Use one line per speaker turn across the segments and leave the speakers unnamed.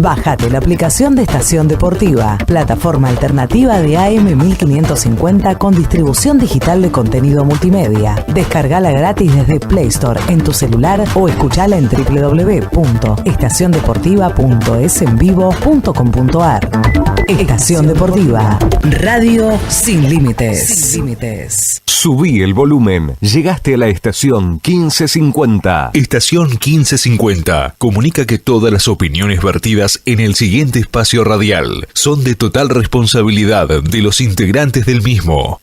Bájate la aplicación de Estación Deportiva, plataforma alternativa de AM 1550 con distribución digital de contenido multimedia. Descargala gratis desde Play Store en tu celular o escuchala en www.estaciondeportiva.esenvivo.com.ar. Estación Deportiva, radio sin límites. Sin límites.
Subí el volumen. Llegaste a la estación 1550.
Estación 1550 comunica que todas las opiniones vertidas en el siguiente espacio radial son de total responsabilidad de los integrantes del mismo.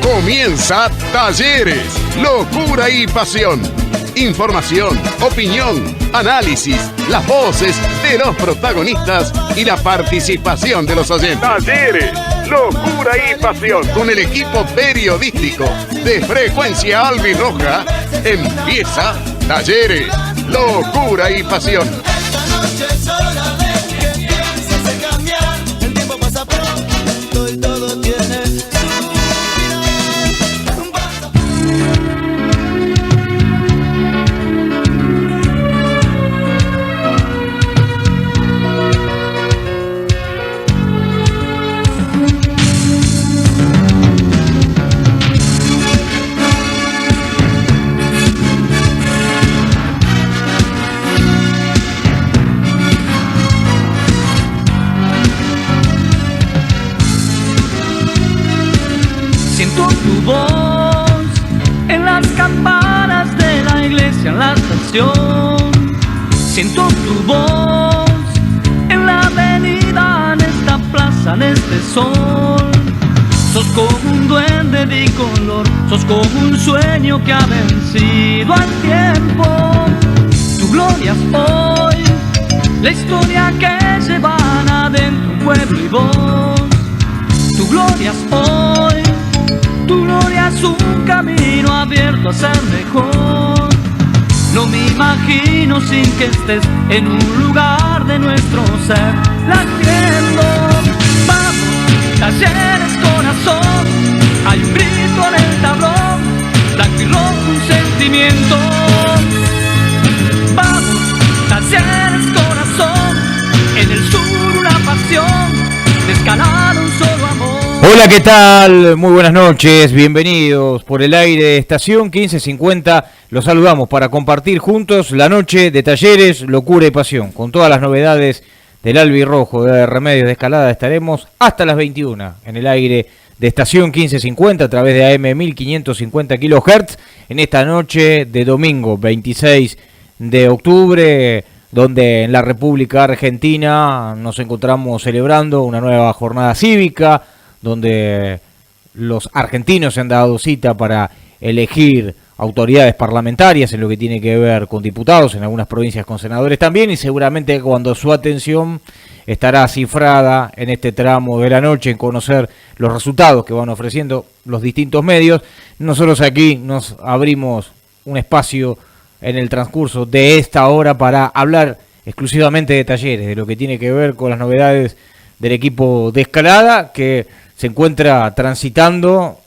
Comienza Talleres, locura y pasión. Información, opinión, análisis, las voces de los protagonistas y la participación de los oyentes. Talleres, locura y pasión. Con el equipo periodístico de Frecuencia Albirroja, empieza Talleres, locura y pasión.
Esta noche es hora de que empieces a cambiar. El tiempo pasa pronto y todo tiene su final.
Siento tu voz en las campanas de la iglesia, en la estación. Siento tu voz en la avenida, en esta plaza, en este sol. Sos como un duende bicolor, sos como un sueño que ha vencido al tiempo. Tu gloria es hoy, la historia que llevan adentro un pueblo y vos. Tu gloria es hoy, tu gloria es un camino abierto a ser mejor. No me imagino sin que estés en un lugar de nuestro ser latiendo. Vamos, Talleres corazón, hay un grito en el tablón, blanco y rojo un sentimiento. Vamos, Talleres corazón, en el sur una pasión, de escalar un solo amor.
Hola, ¿qué tal? Muy buenas noches, bienvenidos por el aire de Estación 1550. Los saludamos para compartir juntos la noche de Talleres, locura y pasión. Con todas las novedades del albirrojo de Remedios de Escalada estaremos hasta las 21 en el aire de Estación 1550 a través de AM 1550 kHz en esta noche de domingo 26 de octubre, donde en la República Argentina nos encontramos celebrando una nueva jornada cívica, donde los argentinos se han dado cita para elegir autoridades parlamentarias en lo que tiene que ver con diputados, en algunas provincias con senadores también, y seguramente cuando su atención estará cifrada en este tramo de la noche en conocer los resultados que van ofreciendo los distintos medios, nosotros aquí nos abrimos un espacio en el transcurso de esta hora para hablar exclusivamente de Talleres, de lo que tiene que ver con las novedades del equipo de Escalada, que se encuentra transitando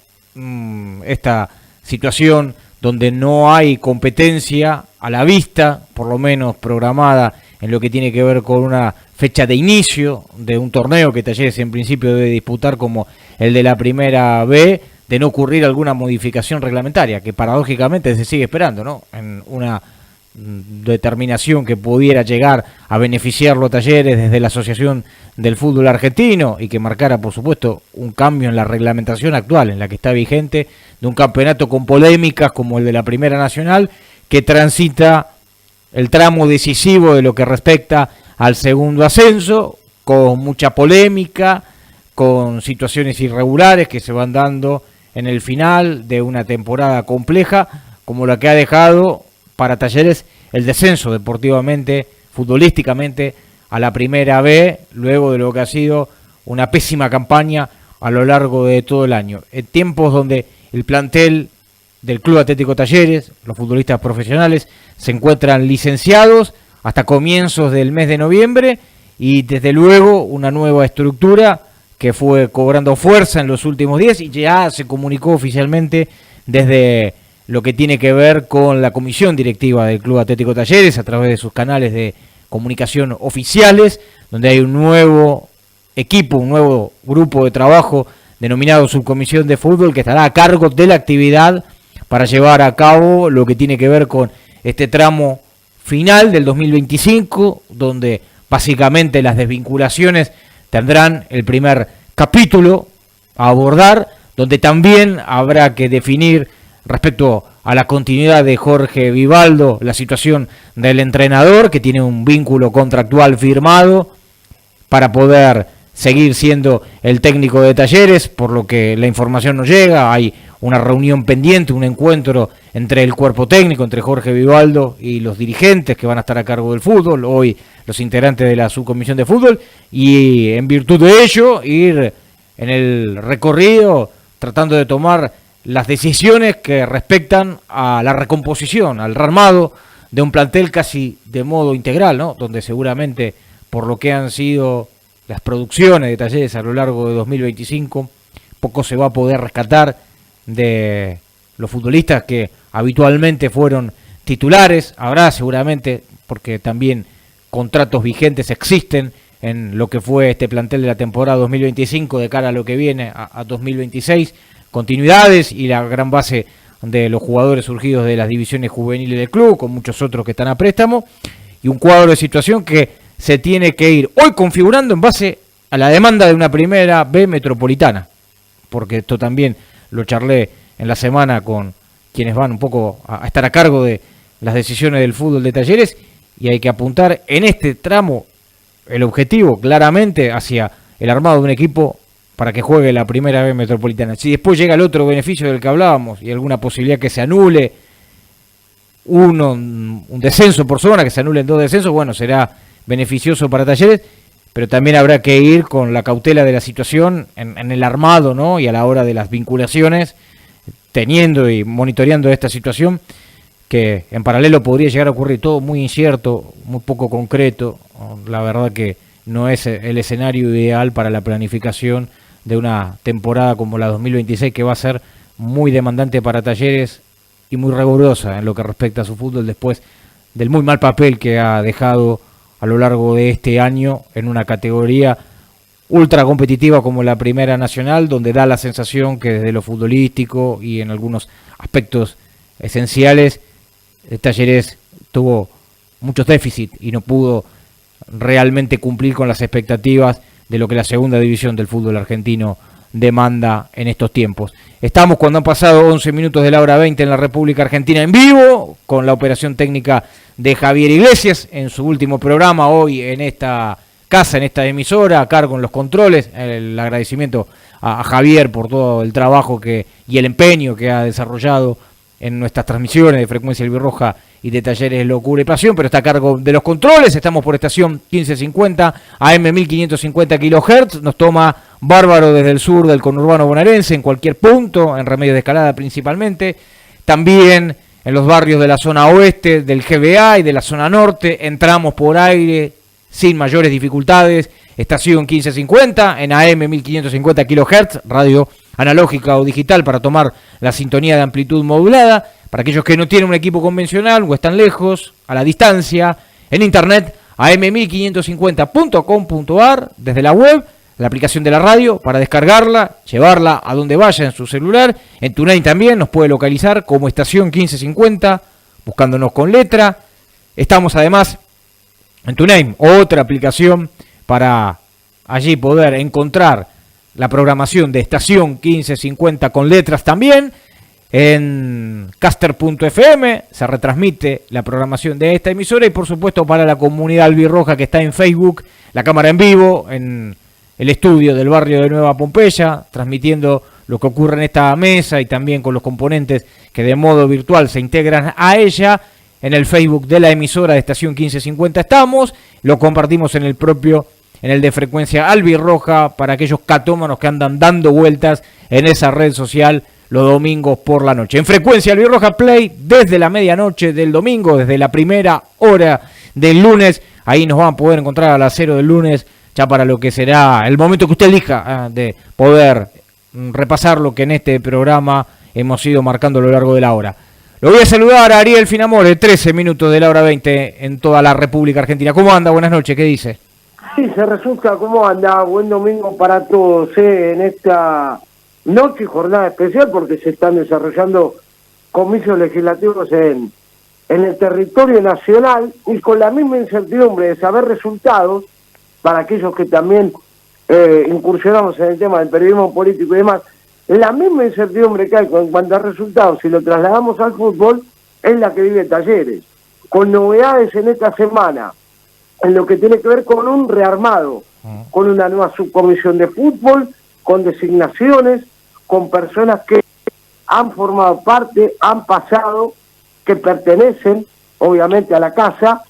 esta situación donde no hay competencia a la vista, por lo menos programada en lo que tiene que ver con una fecha de inicio de un torneo que Talleres en principio debe disputar como el de la Primera B, de no ocurrir alguna modificación reglamentaria, que paradójicamente se sigue esperando, ¿no? En una determinación que pudiera llegar a beneficiarlo a Talleres desde la Asociación del Fútbol Argentino y que marcara, por supuesto, un cambio en la reglamentación actual, en la que está vigente, de un campeonato con polémicas como el de la Primera Nacional, que transita el tramo decisivo de lo que respecta al segundo ascenso, con mucha polémica, con situaciones irregulares que se van dando en el final de una temporada compleja, como la que ha dejado para Talleres el descenso deportivamente, futbolísticamente, a la Primera B, luego de lo que ha sido una pésima campaña a lo largo de todo el año. En tiempos donde el plantel del Club Atlético Talleres, los futbolistas profesionales, se encuentran licenciados hasta comienzos del mes de noviembre, y desde luego una nueva estructura que fue cobrando fuerza en los últimos días y ya se comunicó oficialmente desde lo que tiene que ver con la comisión directiva del Club Atlético Talleres a través de sus canales de comunicación oficiales, donde hay un nuevo equipo, un nuevo grupo de trabajo denominado Subcomisión de Fútbol, que estará a cargo de la actividad para llevar a cabo lo que tiene que ver con este tramo final del 2025, donde básicamente las desvinculaciones tendrán el primer capítulo a abordar, donde también habrá que definir respecto a la continuidad de Jorge Vivaldo, la situación del entrenador, que tiene un vínculo contractual firmado para poder seguir siendo el técnico de Talleres, por lo que la información no llega. Hay una reunión pendiente, un encuentro entre el cuerpo técnico, entre Jorge Vivaldo y los dirigentes que van a estar a cargo del fútbol, hoy los integrantes de la subcomisión de fútbol, y en virtud de ello ir en el recorrido tratando de tomar las decisiones que respectan a la recomposición, al rearmado de un plantel casi de modo integral, ¿no? Donde seguramente por lo que han sido las producciones de Talleres a lo largo de 2025, poco se va a poder rescatar de los futbolistas que habitualmente fueron titulares. Habrá seguramente, porque también contratos vigentes existen en lo que fue este plantel de la temporada 2025 de cara a lo que viene a 2026, continuidades y la gran base de los jugadores surgidos de las divisiones juveniles del club, con muchos otros que están a préstamo, y un cuadro de situación que se tiene que ir hoy configurando en base a la demanda de una Primera B metropolitana, porque esto también lo charlé en la semana con quienes van un poco a estar a cargo de las decisiones del fútbol de Talleres, y hay que apuntar en este tramo el objetivo claramente hacia el armado de un equipo para que juegue la Primera B metropolitana. Si después llega el otro beneficio del que hablábamos y alguna posibilidad que se anule un descenso por zona, que se anulen 2 descensos, bueno, será beneficioso para Talleres, pero también habrá que ir con la cautela de la situación en el armado, ¿no? Y a la hora de las vinculaciones, teniendo y monitoreando esta situación, que en paralelo podría llegar a ocurrir. Todo muy incierto, muy poco concreto. La verdad que no es el escenario ideal para la planificación de una temporada como la 2026, que va a ser muy demandante para Talleres y muy rigurosa en lo que respecta a su fútbol, después del muy mal papel que ha dejado a lo largo de este año en una categoría ultra competitiva como la Primera Nacional, donde da la sensación que desde lo futbolístico y en algunos aspectos esenciales Talleres tuvo muchos déficits y no pudo realmente cumplir con las expectativas de lo que la segunda división del fútbol argentino demanda en estos tiempos. Estamos cuando han pasado 11 minutos de la hora 20 en la República Argentina en vivo, con la operación técnica de Javier Iglesias en su último programa hoy en esta casa, en esta emisora, a cargo en los controles. El agradecimiento a Javier por todo el trabajo y el empeño que ha desarrollado en nuestras transmisiones de Frecuencia Albirroja y de Talleres Locura y Pasión, pero está a cargo de los controles. Estamos por estación 1550, AM 1550 kHz, nos toma bárbaro desde el sur del conurbano bonaerense, en cualquier punto, en Remedios de Escalada principalmente, también en los barrios de la zona oeste, del GBA y de la zona norte. Entramos por aire sin mayores dificultades, estación 1550, en AM 1550 kHz, radio analógica o digital para tomar la sintonía de amplitud modulada. Para aquellos que no tienen un equipo convencional o están lejos, a la distancia, en internet, am1550.com.ar, desde la web, la aplicación de la radio, para descargarla, llevarla a donde vaya en su celular. En TuneIn también nos puede localizar como estación 1550, buscándonos con letra. Estamos además en TuneIn, otra aplicación para allí poder encontrar la programación de estación 1550 con letras también. En caster.fm se retransmite la programación de esta emisora, y por supuesto para la comunidad albirroja que está en Facebook, la cámara en vivo en el estudio del barrio de Nueva Pompeya, transmitiendo lo que ocurre en esta mesa y también con los componentes que de modo virtual se integran a ella. En el Facebook de la emisora de estación 1550 estamos, lo compartimos en el de Frecuencia Albirroja, para aquellos catómanos que andan dando vueltas en esa red social los domingos por la noche. En Frecuencia Albirroja Play, desde la medianoche del domingo, desde la primera hora del lunes, ahí nos van a poder encontrar a las 0 del lunes, ya para lo que será el momento que usted elija de poder repasar lo que en este programa hemos ido marcando a lo largo de la hora. Lo voy a saludar a Ariel Finamore, 13 minutos de la hora 20 en toda la República Argentina. ¿Cómo anda? Buenas noches, ¿qué dice?
Sí, se resulta, ¿cómo anda? Buen domingo para todos, en esta noche y jornada especial, porque se están desarrollando comicios legislativos en el territorio nacional, y con la misma incertidumbre de saber resultados, para aquellos que también incursionamos en el tema del periodismo político y demás, la misma incertidumbre que hay en cuanto a resultados, si lo trasladamos al fútbol, es la que vive Talleres, con novedades en esta semana, en lo que tiene que ver con un rearmado, con una nueva subcomisión de fútbol, con designaciones, con personas que han formado parte, han pasado, que pertenecen, obviamente, a la casa,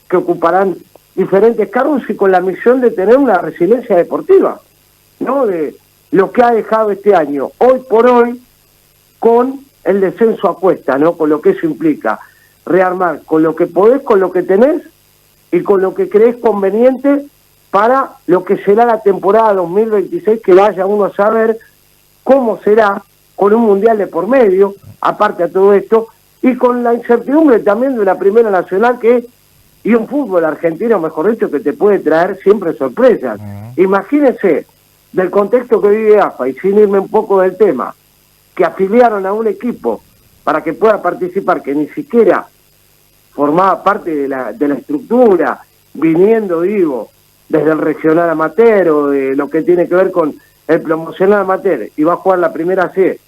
que ocuparán diferentes cargos y con la misión de tener una resiliencia deportiva, ¿no? De lo que ha dejado este año, hoy por hoy, con el descenso a cuesta, ¿no? Con lo que eso implica, rearmar con lo que podés, con lo que tenés y con lo que crees conveniente para lo que será la temporada 2026, que vaya uno a saber cómo será, con un mundial de por medio, aparte de todo esto, y con la incertidumbre también de una primera nacional y un fútbol argentino, mejor dicho, que te puede traer siempre sorpresas. Imagínense, del contexto que vive AFA, y sin irme un poco del tema, que afiliaron a un equipo para que pueda participar, que ni siquiera formaba parte de la estructura, viniendo, digo, desde el regional amateur o de lo que tiene que ver con el promocional amateur, y va a jugar la primera C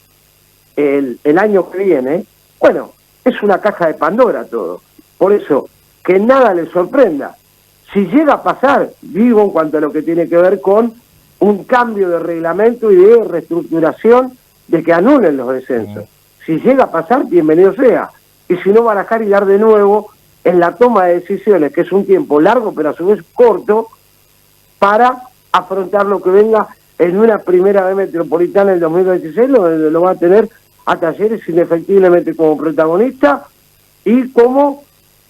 el año que viene. Bueno, es una caja de Pandora todo. Por eso, que nada les sorprenda. Si llega a pasar, digo, en cuanto a lo que tiene que ver con un cambio de reglamento y de reestructuración, de que anulen los descensos. Si llega a pasar, bienvenido sea. Y si no, barajar y dar de nuevo en la toma de decisiones, que es un tiempo largo, pero a su vez corto, para afrontar lo que venga en una primera vez metropolitana en el 2026, lo va a tener a Talleres indefectiblemente como protagonista y como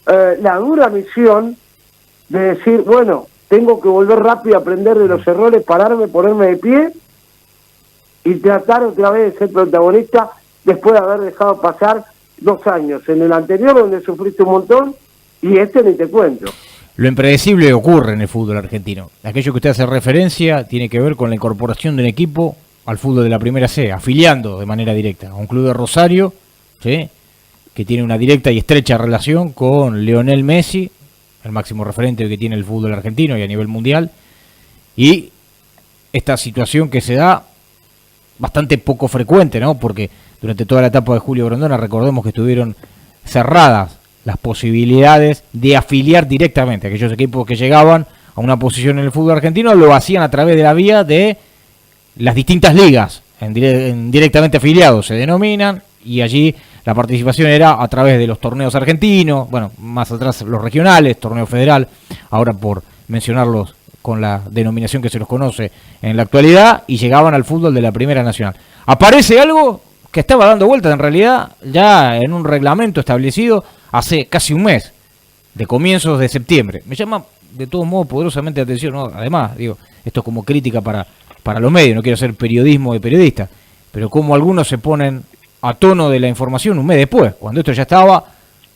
la dura misión de decir, bueno, tengo que volver rápido a aprender de los errores, pararme, ponerme de pie y tratar otra vez de ser protagonista después de haber dejado pasar 2 años. En el anterior, donde sufriste un montón, y este ni te cuento.
Lo impredecible ocurre en el fútbol argentino. Aquello que usted hace referencia tiene que ver con la incorporación de un equipo al fútbol de la primera C, afiliando de manera directa a un club de Rosario, ¿sí?, que tiene una directa y estrecha relación con Lionel Messi, el máximo referente que tiene el fútbol argentino y a nivel mundial, y esta situación que se da bastante poco frecuente, ¿no? Porque durante toda la etapa de Julio Grondona, recordemos que estuvieron cerradas las posibilidades de afiliar directamente. Aquellos equipos que llegaban a una posición en el fútbol argentino lo hacían a través de la vía de las distintas ligas, en directamente afiliados se denominan, y allí la participación era a través de los torneos argentinos, bueno, más atrás los regionales, torneo federal, ahora por mencionarlos con la denominación que se los conoce en la actualidad, y llegaban al fútbol de la Primera Nacional. Aparece algo que estaba dando vueltas en realidad ya en un reglamento establecido hace casi un mes, de comienzos de septiembre. Me llama de todos modos poderosamente la atención, ¿no? Además, digo, esto es como crítica para los medios, no quiero hacer periodismo de periodista, pero como algunos se ponen a tono de la información un mes después, cuando esto ya estaba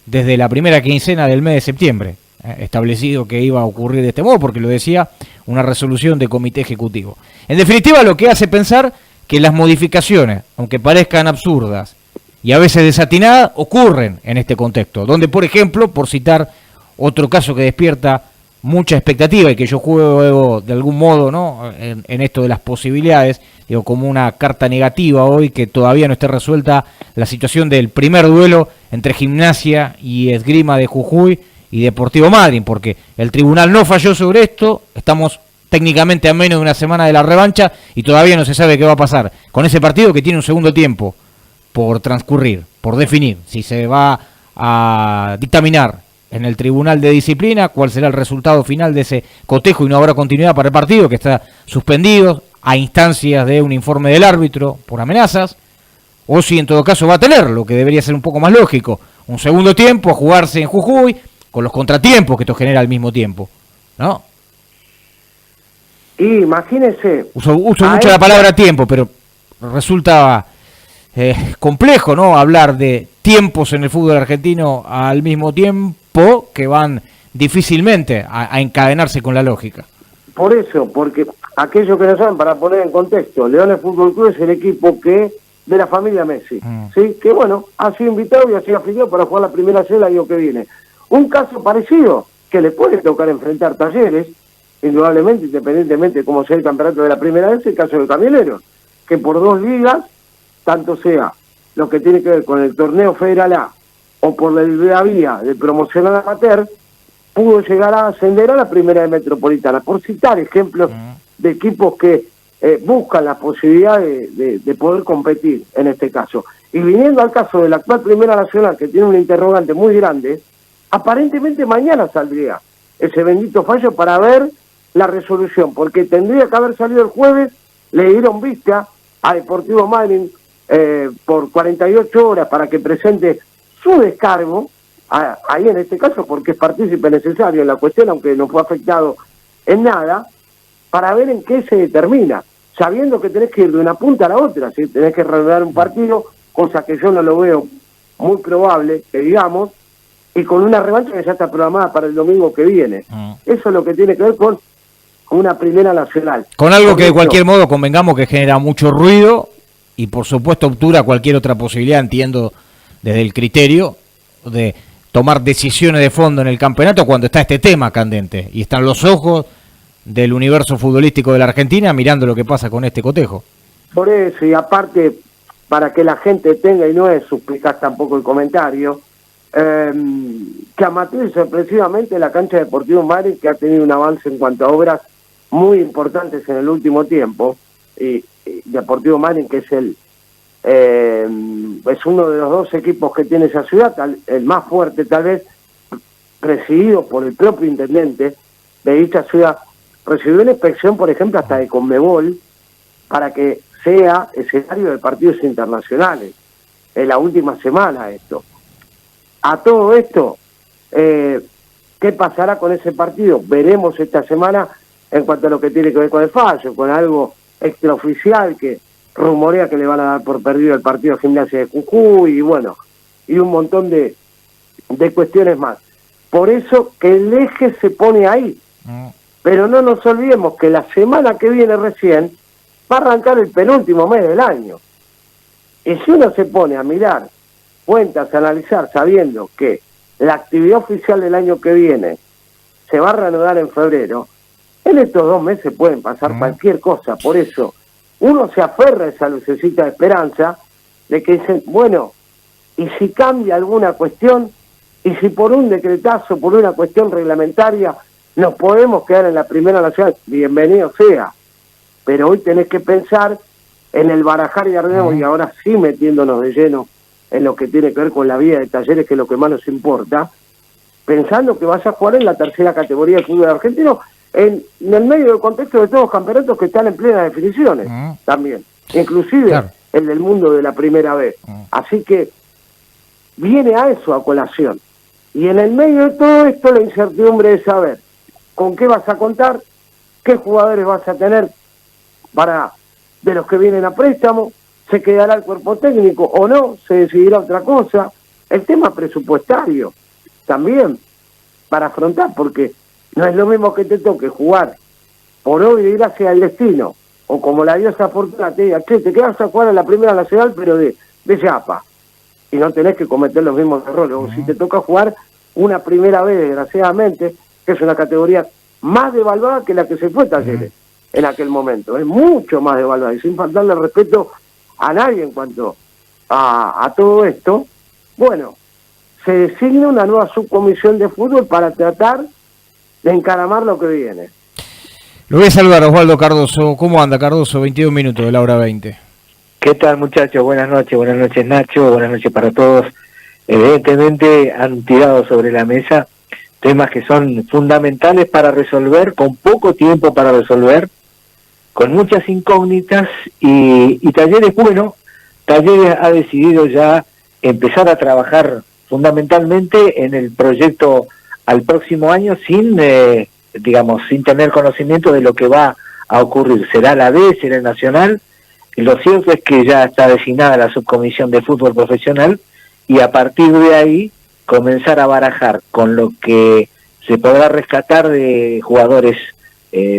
desde la primera quincena del mes de septiembre, establecido que iba a ocurrir de este modo, porque lo decía una resolución de comité ejecutivo. En definitiva, lo que hace pensar que las modificaciones, aunque parezcan absurdas y a veces desatinadas, ocurren en este contexto, donde, por ejemplo, por citar otro caso que despierta mucha expectativa y que yo juego de algún modo, ¿no?, en esto de las posibilidades, digo, como una carta negativa hoy, que todavía no esté resuelta la situación del primer duelo entre Gimnasia y Esgrima de Jujuy y Deportivo Madryn, porque el tribunal no falló sobre esto, estamos técnicamente a menos de una semana de la revancha y todavía no se sabe qué va a pasar con ese partido, que tiene un segundo tiempo por transcurrir, por definir si se va a dictaminar en el Tribunal de Disciplina cuál será el resultado final de ese cotejo y no habrá continuidad para el partido, que está suspendido a instancias de un informe del árbitro por amenazas, o si en todo caso va a tener, lo que debería ser un poco más lógico, un segundo tiempo a jugarse en Jujuy, con los contratiempos que esto genera al mismo tiempo, ¿no?
Y imagínese...
Uso mucho la palabra tiempo, pero resulta complejo, ¿no? Hablar de tiempos en el fútbol argentino al mismo tiempo que van difícilmente a encadenarse con la lógica.
Por eso, porque aquellos que no saben, para poner en contexto, Leones Fútbol Club es el equipo que de la familia Messi, ¿sí? Que bueno, ha sido invitado y ha sido afiliado para jugar la primera serie el año que viene. Un caso parecido que le puede tocar enfrentar Talleres, indudablemente, independientemente de cómo sea el campeonato de la primera vez, el caso de Camioneros, que por 2 ligas, tanto sea lo que tiene que ver con el torneo Federal A o por la vía de promocional amateur, pudo llegar a ascender a la primera de Metropolitana, por citar ejemplos de equipos que buscan la posibilidad de poder competir en este caso. Y viniendo al caso de la actual Primera Nacional, que tiene un interrogante muy grande, aparentemente mañana saldría ese bendito fallo para ver la resolución, porque tendría que haber salido el jueves, le dieron vista a Deportivo Madryn por 48 horas para que presente su descargo, ahí en este caso, porque es partícipe necesario en la cuestión, aunque no fue afectado en nada, para ver en qué se determina, sabiendo que tenés que ir de una punta a la otra, ¿sí? Tenés que reanudar un partido, cosa que yo no lo veo muy probable, que digamos, y con una revancha que ya está programada para el domingo que viene. Eso es lo que tiene que ver con una Primera Nacional.
Con algo que de cualquier modo convengamos que genera mucho ruido y por supuesto obtura cualquier otra posibilidad, entiendo, desde el criterio de tomar decisiones de fondo en el campeonato cuando está este tema candente y están los ojos del universo futbolístico de la Argentina mirando lo que pasa con este cotejo.
Por eso, y aparte, para que la gente tenga, y no es suspicaz tampoco el comentario, que Amateur sorpresivamente la cancha de Deportivo Madryn, que ha tenido un avance en cuanto a obras muy importantes en el último tiempo, y Deportivo Madryn, que es es uno de los 2 equipos que tiene esa ciudad, el más fuerte tal vez, presidido por el propio intendente de dicha ciudad, recibió una inspección, por ejemplo, hasta de Conmebol, para que sea escenario de partidos internacionales, en la última semana esto. A todo esto, ¿qué pasará con ese partido? Veremos esta semana en cuanto a lo que tiene que ver con el fallo, con algo extraoficial que rumorea que le van a dar por perdido el partido de Gimnasia de Jujuy y bueno, y un montón de cuestiones más. Por eso que el eje se pone ahí. Pero no nos olvidemos que la semana que viene recién va a arrancar el penúltimo mes del año. Y si uno se pone a mirar cuentas, a analizar, sabiendo que la actividad oficial del año que viene se va a reanudar en febrero, en estos 2 meses pueden pasar cualquier cosa. Por eso uno se aferra a esa lucecita de esperanza de que dicen, bueno, y si cambia alguna cuestión, y si por un decretazo, por una cuestión reglamentaria, nos podemos quedar en la Primera Nacional, bienvenido sea. Pero hoy tenés que pensar en el barajar y armemos, y ahora sí metiéndonos de lleno en lo que tiene que ver con la vida de Talleres, que es lo que más nos importa, pensando que vas a jugar en la tercera categoría del fútbol argentino, en el medio del contexto de todos los campeonatos que están en plenas definiciones, también, inclusive el del mundo de la primera vez. Así que viene a eso a colación. Y en el medio de todo esto, la incertidumbre de saber con qué vas a contar, qué jugadores vas a tener de los que vienen a préstamo, se quedará el cuerpo técnico o no, se decidirá otra cosa, el tema presupuestario también para afrontar, porque no es lo mismo que te toque jugar por hoy y ir hacia el destino, o como la diosa Fortuna te diga, che, te quedas a jugar en la Primera Nacional pero de Yapa, y no tenés que cometer los mismos errores, o si te toca jugar una primera vez, desgraciadamente, que es una categoría más devaluada que la que se fue Talleres en aquel momento, es mucho más devaluada, y sin faltarle respeto a nadie en cuanto a todo esto. Bueno, se designa una nueva subcomisión de fútbol para tratar de encaramar lo que viene.
Lo voy a saludar a Osvaldo Cardoso. ¿Cómo anda, Cardoso? 22 minutos de la hora 20.
¿Qué tal, muchachos? Buenas noches Nacho, buenas noches para todos. Evidentemente han tirado sobre la mesa temas que son fundamentales para resolver, con poco tiempo para resolver, con muchas incógnitas, y Talleres, bueno, Talleres ha decidido ya empezar a trabajar fundamentalmente en el proyecto al próximo año sin tener conocimiento de lo que va a ocurrir. ¿Será la B, será el Nacional? Lo cierto es que ya está designada la subcomisión de fútbol profesional, y a partir de ahí comenzar a barajar con lo que se podrá rescatar de jugadores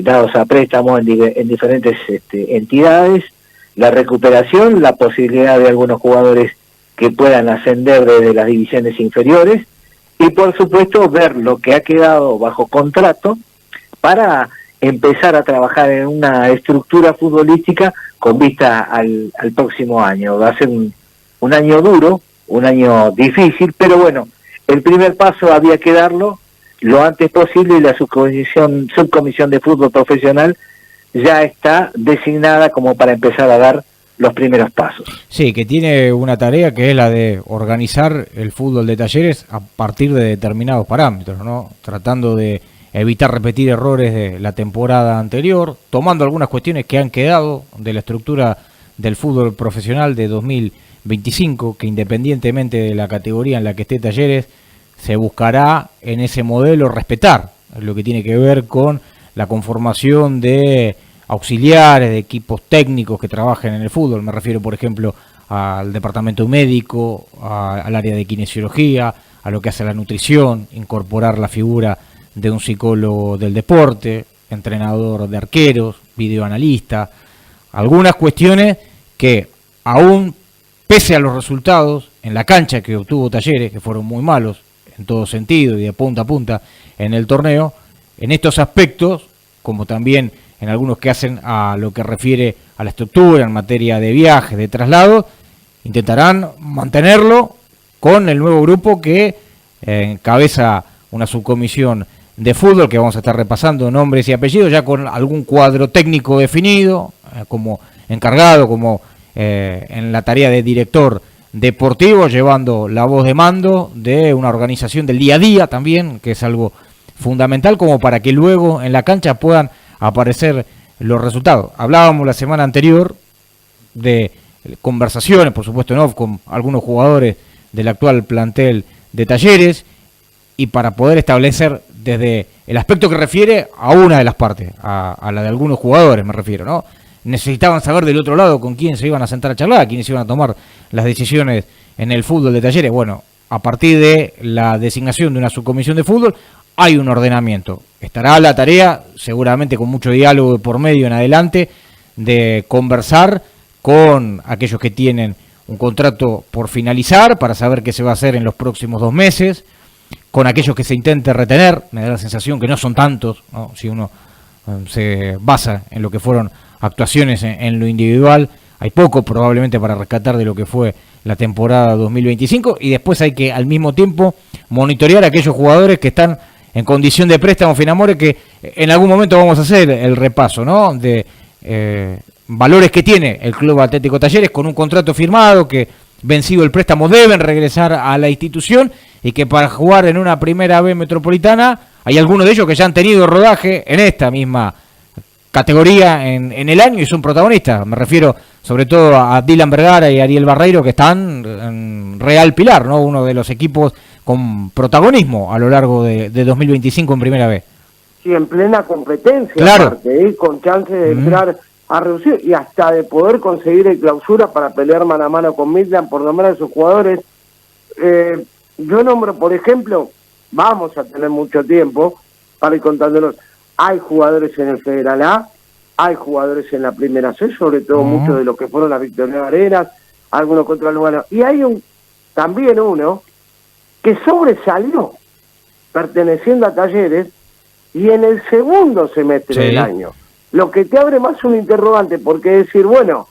dados a préstamo en diferentes entidades, la recuperación, la posibilidad de algunos jugadores que puedan ascender desde las divisiones inferiores, y por supuesto ver lo que ha quedado bajo contrato para empezar a trabajar en una estructura futbolística con vista al próximo año. Va a ser un año duro, un año difícil, pero bueno, el primer paso había que darlo lo antes posible, y la subcomisión de fútbol profesional ya está designada como para empezar a dar los primeros pasos.
Sí, que tiene una tarea que es la de organizar el fútbol de Talleres a partir de determinados parámetros, ¿no? Tratando de evitar repetir errores de la temporada anterior, tomando algunas cuestiones que han quedado de la estructura del fútbol profesional de 2025, que independientemente de la categoría en la que esté Talleres, se buscará en ese modelo respetar lo que tiene que ver con la conformación de auxiliares, de equipos técnicos que trabajen en el fútbol. Me refiero, por ejemplo, al departamento médico, al área de kinesiología, a lo que hace la nutrición, incorporar la figura de un psicólogo del deporte, entrenador de arqueros, videoanalista, algunas cuestiones que aún pese a los resultados en la cancha que obtuvo Talleres, que fueron muy malos en todo sentido y de punta a punta en el torneo, en estos aspectos, como también en algunos que hacen a lo que refiere a la estructura en materia de viajes, de traslado, intentarán mantenerlo con el nuevo grupo que encabeza una subcomisión de fútbol, que vamos a estar repasando nombres y apellidos, ya con algún cuadro técnico definido, como encargado, como en la tarea de director deportivo, llevando la voz de mando de una organización del día a día también, que es algo fundamental como para que luego en la cancha puedan aparecer los resultados. Hablábamos la semana anterior de conversaciones, por supuesto en off, con algunos jugadores del actual plantel de Talleres, y para poder establecer desde el aspecto que refiere a una de las partes, a la de algunos jugadores me refiero, ¿no? Necesitaban saber del otro lado con quién se iban a sentar a charlar, quiénes iban a tomar las decisiones en el fútbol de Talleres. Bueno, a partir de la designación de una subcomisión de fútbol hay un ordenamiento. Estará la tarea, seguramente con mucho diálogo por medio en adelante, de conversar con aquellos que tienen un contrato por finalizar para saber qué se va a hacer en los próximos 2 meses, con aquellos que se intente retener. Me da la sensación que no son tantos, ¿no? Si uno se basa en lo que fueron actuaciones en lo individual, hay poco probablemente para rescatar de lo que fue la temporada 2025, y después hay que al mismo tiempo monitorear a aquellos jugadores que están en condición de préstamo Finamore, que en algún momento vamos a hacer el repaso, ¿no? De valores que tiene el Club Atlético Talleres con un contrato firmado, que vencido el préstamo deben regresar a la institución, y que para jugar en una primera B metropolitana hay algunos de ellos que ya han tenido rodaje en esta misma categoría en el año y son protagonistas. Me refiero sobre todo a Dylan Vergara y Ariel Barreiro, que están en Real Pilar, ¿no? Uno de los equipos con protagonismo a lo largo de 2025 en primera B.
Sí, en plena competencia,
claro.
Aparte, con chance de entrar a reducir y hasta de poder conseguir el clausura para pelear mano a mano con Midland por nombrar a sus jugadores. Yo nombro, por ejemplo, vamos a tener mucho tiempo para ir contándolos. Hay jugadores en el Federal A, hay jugadores en la Primera C, sobre todo muchos de los que fueron las Victorias Arenas, algunos contra Lugano. Y hay también uno que sobresalió perteneciendo a Talleres y en el segundo semestre del año. Lo que te abre más un interrogante, porque decir, bueno,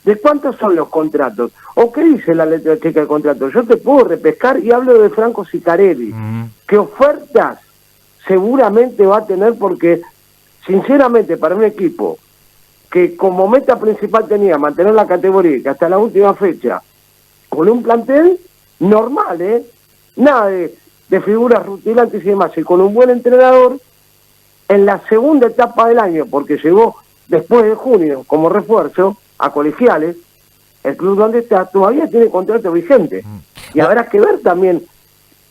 ¿de cuántos son los contratos? ¿O qué dice la letra chica del contrato? Yo te puedo repescar y hablo de Franco Sicarelli. ¿Qué ofertas seguramente va a tener? Porque, sinceramente, para un equipo que como meta principal tenía mantener la categoría, que hasta la última fecha, con un plantel normal, nada de de figuras rutilantes y demás, y con un buen entrenador, en la segunda etapa del año, porque llegó después de junio como refuerzo a Colegiales, el club donde está todavía tiene contrato vigente. Y habrá que ver también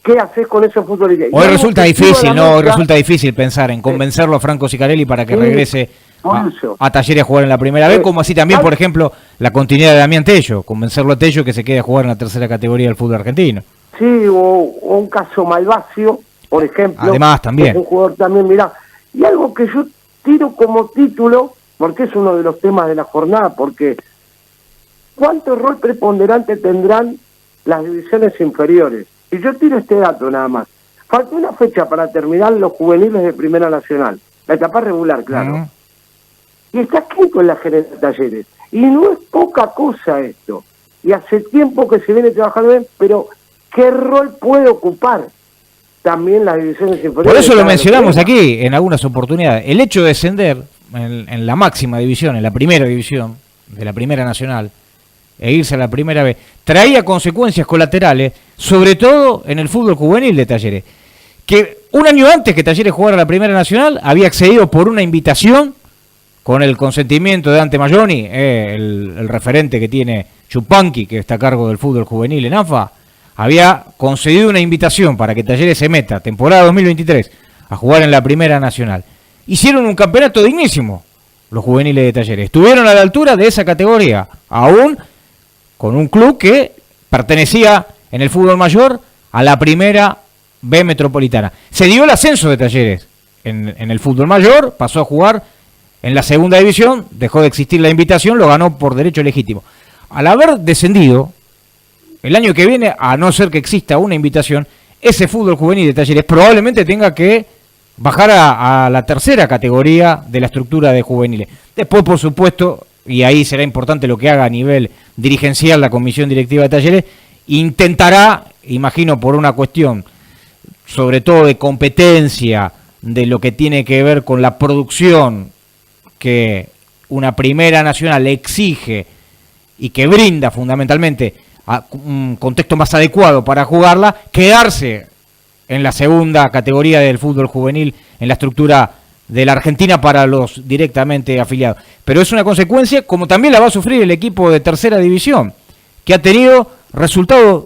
qué haces con esos futbolistas.
Hoy resulta difícil, ¿no? Hoy resulta difícil pensar en convencerlo a Franco Sicarelli para que regrese a Talleres a jugar en la primera vez, como así también, por ejemplo, la continuidad de Damián Tello, convencerlo a Tello que se quede a jugar en la tercera categoría del fútbol argentino.
Sí, o un caso Malvacio, por ejemplo.
Además, también.
Es un jugador también, mirá. Y algo que yo tiro como título, porque es uno de los temas de la jornada, porque ¿cuánto rol preponderante tendrán las divisiones inferiores? Y yo tiro este dato nada más. Falta una fecha para terminar los juveniles de Primera Nacional, la etapa regular, claro. Y está quinto en la gerencia de Talleres. Y no es poca cosa esto. Y hace tiempo que se viene trabajando bien, pero ¿qué rol puede ocupar también las divisiones inferiores?
Por eso lo mencionamos aquí en algunas oportunidades. El hecho de descender en la máxima división, en la primera división de la Primera Nacional, e irse a la primera vez, traía consecuencias colaterales, sobre todo en el fútbol juvenil de Talleres, que un año antes que Talleres jugara la Primera Nacional había accedido por una invitación con el consentimiento de Dante Maglioni, el referente que tiene Chupanqui, que está a cargo del fútbol juvenil en AFA, había concedido una invitación para que Talleres se meta, temporada 2023, a jugar en la Primera Nacional. Hicieron un campeonato dignísimo, los juveniles de Talleres. Estuvieron a la altura de esa categoría, aún con un club que pertenecía en el fútbol mayor a la Primera B Metropolitana. Se dio el ascenso de Talleres en el fútbol mayor, pasó a jugar en la segunda división, dejó de existir la invitación, lo ganó por derecho legítimo. Al haber descendido, el año que viene, a no ser que exista una invitación, ese fútbol juvenil de Talleres probablemente tenga que bajar a la tercera categoría de la estructura de juveniles. Después, por supuesto, y ahí será importante lo que haga a nivel dirigencial la comisión directiva de Talleres, intentará, imagino por una cuestión sobre todo de competencia, de lo que tiene que ver con la producción que una Primera Nacional exige y que brinda fundamentalmente a un contexto más adecuado para jugarla, quedarse en la segunda categoría del fútbol juvenil en la estructura de la Argentina para los directamente afiliados. Pero es una consecuencia como también la va a sufrir el equipo de tercera división, que ha tenido resultados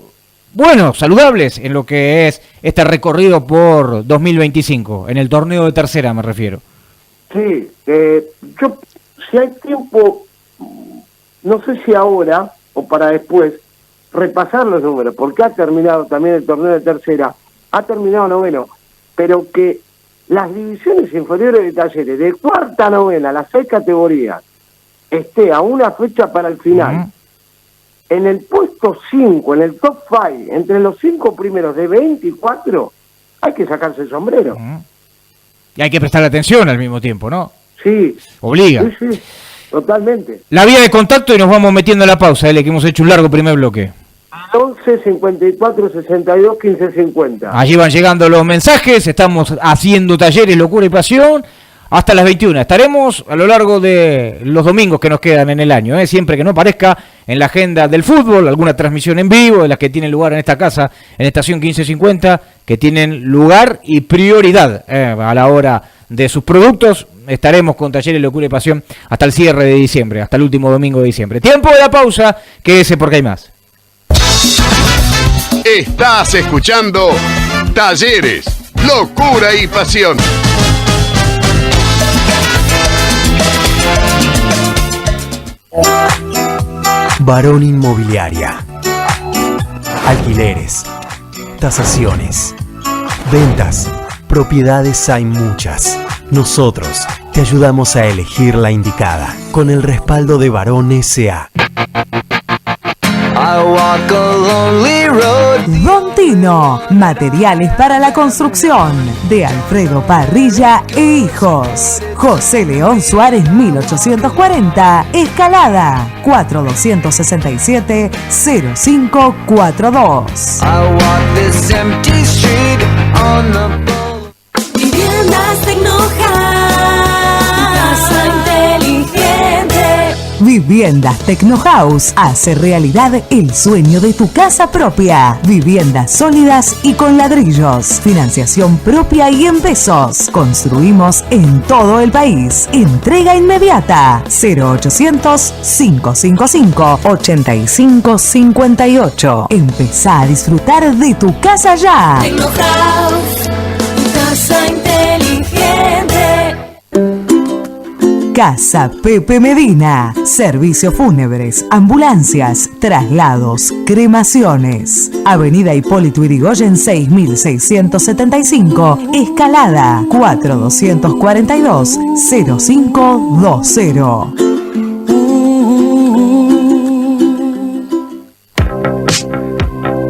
buenos, saludables en lo que es este recorrido por 2025, en el torneo de tercera me refiero.
Sí, yo, si hay tiempo, no sé si ahora o para después, repasar los números, porque ha terminado también el torneo de tercera, ha terminado noveno, pero que las divisiones inferiores de Talleres, de cuarta a novena, las 6 categorías, esté a una fecha para el final, en el puesto 5, en el top 5, entre los 5 primeros de 24, hay que sacarse el sombrero.
Y hay que prestar atención al mismo tiempo, ¿no?
Sí.
Obliga.
Sí, sí, totalmente.
La vía de contacto y nos vamos metiendo a la pausa, que hemos hecho un largo primer bloque.
11 54 62 15 50.
Allí van llegando los mensajes, estamos haciendo Talleres, Locura y Pasión hasta las 21. Estaremos a lo largo de los domingos que nos quedan en el año, siempre que no aparezca en la agenda del fútbol, alguna transmisión en vivo de las que tienen lugar en esta casa, en Estación 1550, que tienen lugar y prioridad a la hora de sus productos. Estaremos con Talleres, Locura y Pasión hasta el cierre de diciembre, hasta el último domingo de diciembre. Tiempo de la pausa, quédese porque hay más.
Estás escuchando Talleres, Locura y Pasión.
Barón Inmobiliaria. Alquileres, tasaciones, ventas, propiedades hay muchas. Nosotros te ayudamos a elegir la indicada con el respaldo de Barón S.A.
Don Tino, materiales para la construcción, de Alfredo Parrilla e Hijos. José León Suárez 1840, Escalada 4267-0542.
Viviendas Tecnohouse, casa inteligente,
Viviendas Tecnohouse hace realidad el sueño de tu casa propia. Viviendas sólidas y con ladrillos. Financiación propia y en pesos. Construimos en todo el país. Entrega inmediata. 0800 555 8558. Empezá a disfrutar de tu casa ya.
Tecnohouse, tu casa inteligente.
Casa Pepe Medina. Servicios fúnebres, ambulancias, traslados, cremaciones. Avenida Hipólito Yrigoyen 6675, Escalada 4242 0520.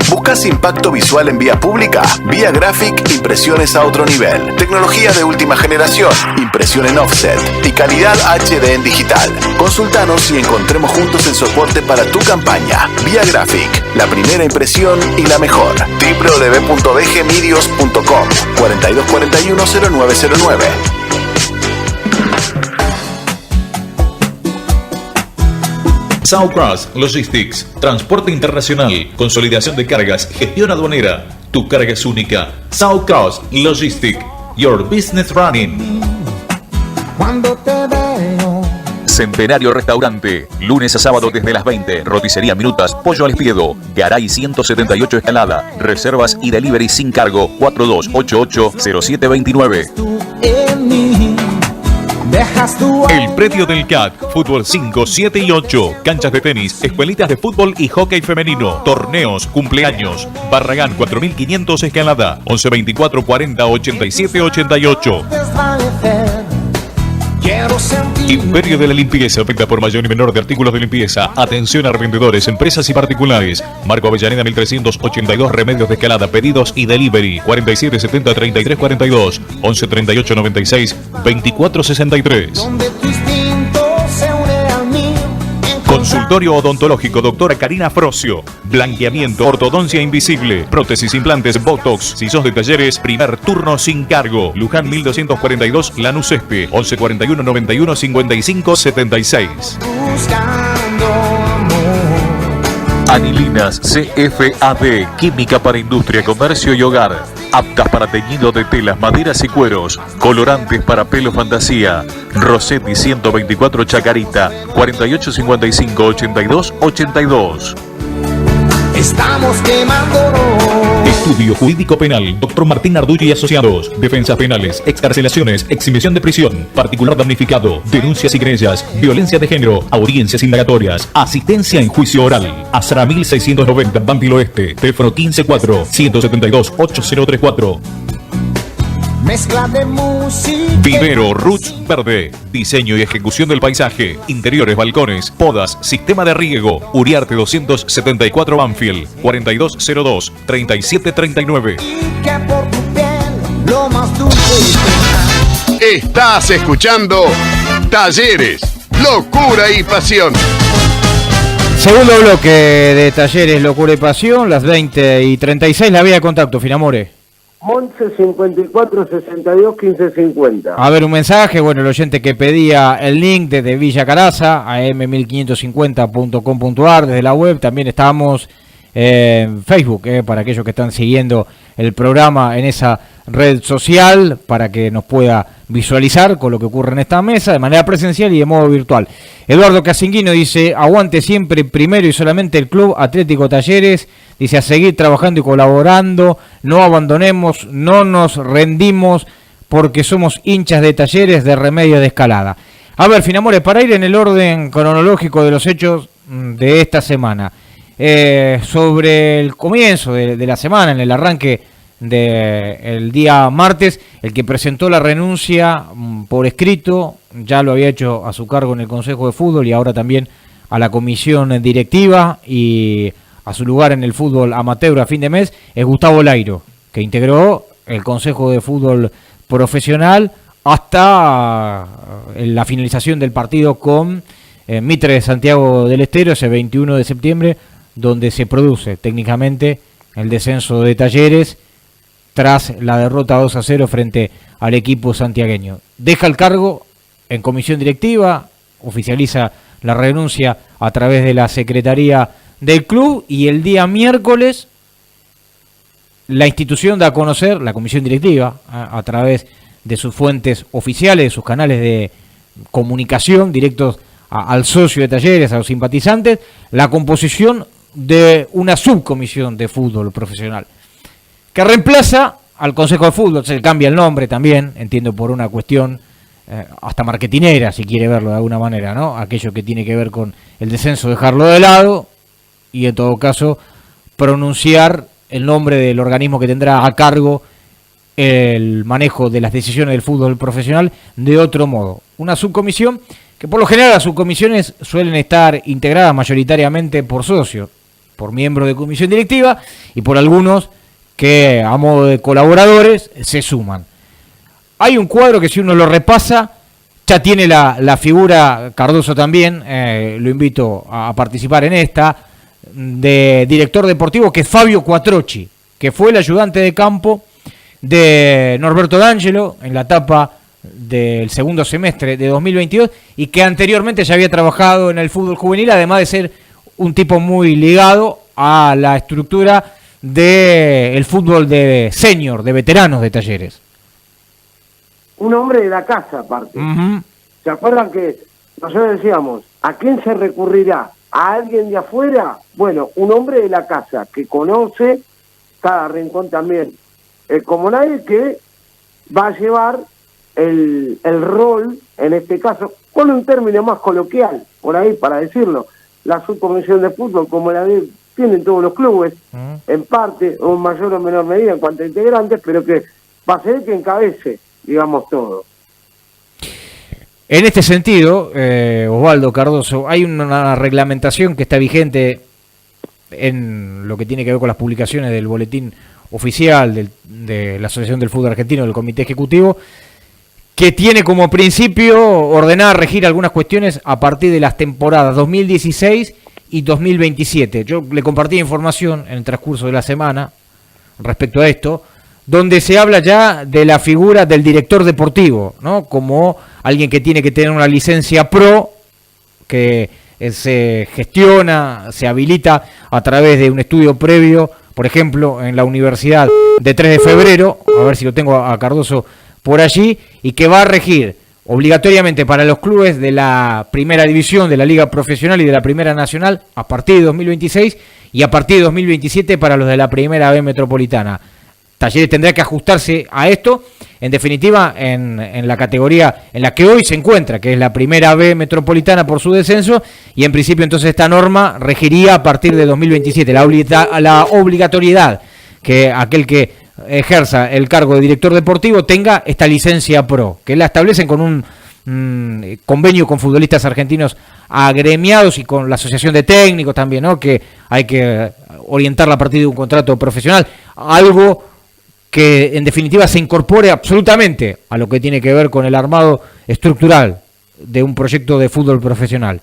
¿Buscas impacto visual en vía pública? Vía Graphic, impresiones a otro nivel. Tecnología de última generación, impresión en offset y calidad HD en digital. Consultanos y encontremos juntos el soporte para tu campaña. Vía Graphic, la primera impresión y la mejor. www.bgmedios.com 4241-0909.
Southcross Logistics, transporte internacional, consolidación de cargas, gestión aduanera. Tu carga es única. Southcross Logistics, your business running.
Cuando te veo.
Centenario Restaurante, lunes a sábado desde las 20. Roticería Minutas, Pollo al Espiedo, Garay 178 Escalada. Reservas y delivery sin cargo. 4288-0729. El predio del CAT, fútbol 5, 7 y 8, canchas de tenis, escuelitas de fútbol y hockey femenino, torneos, cumpleaños. Barragán 4500 Escalada, 1124 40 87 88. Imperio de la Limpieza, venta por mayor y menor de artículos de limpieza. Atención a revendedores, empresas y particulares. Marco Avellaneda 1382, Remedios de Escalada. Pedidos y delivery 4770 3342 1138 96 2463. Consultorio odontológico, doctora Karina Frosio. Blanqueamiento, ortodoncia invisible, prótesis, implantes, botox. Si sos de Talleres, primer turno sin cargo. Luján 1242, Lanús Espe, 1141 91 55 76. Anilinas CFAD, química para industria, comercio y hogar. Aptas para teñido de telas, maderas y cueros. Colorantes para pelo fantasía. Rossetti 124 Chacarita, 4855 82 82.
Estamos quemando.
Estudio Jurídico Penal, Dr. Martín Ardullo y Asociados. Defensas penales, excarcelaciones, exhibición de prisión, particular damnificado, denuncias y querellas, violencia de género, audiencias indagatorias, asistencia en juicio oral. Azara 1690, Banville Oeste, teléfono 154-172-8034.
Mezcla de música.
Vivero Roots Verde, diseño y ejecución del paisaje, interiores, balcones, podas, sistema de riego. Uriarte 274 Banfield, 4202-3739.
Que por tu piel lo más dulce.
Estás escuchando Talleres, locura y pasión.
Segundo bloque de Talleres, locura y pasión, las 20:36, la vía de contacto, Finamore.
11 54 62 15 50.
A ver, un mensaje, bueno, el oyente que pedía el link desde Villa Caraza, am1550.com.ar, desde la web, también estamos en Facebook, para aquellos que están siguiendo el programa en esa red social, para que nos pueda visualizar con lo que ocurre en esta mesa, de manera presencial y de modo virtual. Eduardo Casinguino dice, aguante siempre primero y solamente el Club Atlético Talleres, dice, a seguir trabajando y colaborando, no abandonemos, no nos rendimos, porque somos hinchas de Talleres de Remedios de Escalada. A ver, Finamore, para ir en el orden cronológico de los hechos de esta semana, sobre el comienzo de la semana, en el arranque del día martes, el que presentó la renuncia por escrito, ya lo había hecho a su cargo en el Consejo de Fútbol y ahora también a la comisión directiva y a su lugar en el fútbol amateur a fin de mes, es Gustavo Lairo, que integró el Consejo de Fútbol Profesional hasta la finalización del partido con Mitre de Santiago del Estero ese 21 de septiembre, donde se produce técnicamente el descenso de Talleres tras la derrota 2-0 frente al equipo santiagueño. Deja el cargo en comisión directiva, oficializa la renuncia a través de la secretaría del club, y el día miércoles la institución da a conocer, la comisión directiva, a través de sus fuentes oficiales, de sus canales de comunicación directos al socio de Talleres, a los simpatizantes, la composición de una subcomisión de fútbol profesional que reemplaza al Consejo de Fútbol. Se le cambia el nombre también, entiendo, por una cuestión hasta marketinera, si quiere verlo de alguna manera, ¿no? Aquello que tiene que ver con el descenso, dejarlo de lado, y en todo caso pronunciar el nombre del organismo que tendrá a cargo el manejo de las decisiones del fútbol profesional de otro modo. Una subcomisión que por lo general las subcomisiones suelen estar integradas mayoritariamente por socios, por miembros de comisión directiva y por algunos que a modo de colaboradores se suman. Hay un cuadro que si uno lo repasa ya tiene la figura, Cardoso también, lo invito a participar en esta, de director deportivo, que es Fabio Quattrocchi, que fue el ayudante de campo de Norberto D'Angelo en la etapa del segundo semestre de 2022 y que anteriormente ya había trabajado en el fútbol juvenil, además de ser un tipo muy ligado a la estructura del fútbol de senior, de veteranos de Talleres.
Un hombre de la casa, aparte. ¿Se acuerdan que nosotros decíamos, ¿a quién se recurrirá? ¿A alguien de afuera? Bueno, un hombre de la casa que conoce cada rincón también, como nadie, que va a llevar el rol, en este caso, con un término más coloquial, por ahí para decirlo, la subcomisión de fútbol, como la tienen todos los clubes, en parte, o en mayor o menor medida en cuanto a integrantes, pero que va a ser el que encabece, digamos, todo.
En este sentido, Osvaldo Cardoso, hay una reglamentación que está vigente en lo que tiene que ver con las publicaciones del boletín oficial de la Asociación del Fútbol Argentino, del Comité Ejecutivo, que tiene como principio ordenar, regir algunas cuestiones a partir de las temporadas 2016 y 2027. Yo le compartí información en el transcurso de la semana respecto a esto, donde se habla ya de la figura del director deportivo, ¿no? Como alguien que tiene que tener una licencia pro, que se gestiona, se habilita a través de un estudio previo, por ejemplo, en la Universidad de 3 de febrero, a ver si lo tengo a Cardoso por allí, y que va a regir obligatoriamente para los clubes de la primera división, de la Liga Profesional y de la Primera Nacional a partir de 2026 y a partir de 2027 para los de la Primera B Metropolitana. Talleres tendrá que ajustarse a esto, en definitiva, en la categoría en la que hoy se encuentra, que es la Primera B Metropolitana por su descenso, y en principio entonces esta norma regiría a partir de 2027, la obligatoriedad que aquel que ejerza el cargo de director deportivo tenga esta licencia pro, que la establecen con un convenio con futbolistas argentinos agremiados y con la asociación de técnicos también, ¿no? Que hay que orientarla a partir de un contrato profesional, algo que en definitiva se incorpore absolutamente a lo que tiene que ver con el armado estructural de un proyecto de fútbol profesional.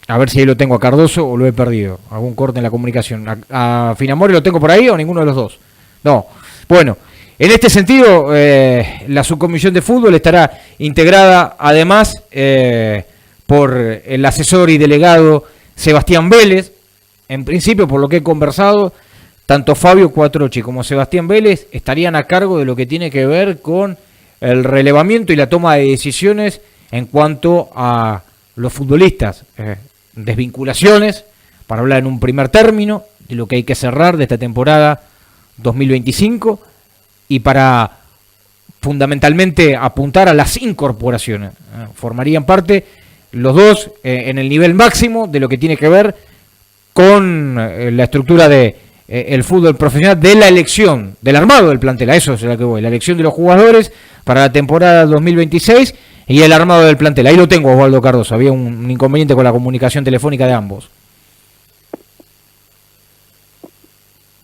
A ver si ahí lo tengo a Cardoso o lo he perdido. Algún corte en la comunicación. ¿A Finamore lo tengo por ahí o ninguno de los dos? No. Bueno, en este sentido, la subcomisión de fútbol estará integrada además por el asesor y delegado Sebastián Vélez. En principio, por lo que he conversado, tanto Fabio Quattrocchi como Sebastián Vélez estarían a cargo de lo que tiene que ver con el relevamiento y la toma de decisiones en cuanto a los futbolistas, desvinculaciones, para hablar en un primer término de lo que hay que cerrar de esta temporada 2025 y para fundamentalmente apuntar a las incorporaciones. Formarían parte los dos en el nivel máximo de lo que tiene que ver con la estructura de el fútbol profesional, de la elección, del armado del plantel, a eso es a lo que voy, la elección de los jugadores para la temporada 2026 y el armado del plantel. Ahí lo tengo, Osvaldo Cardoso, había un inconveniente con la comunicación telefónica de ambos.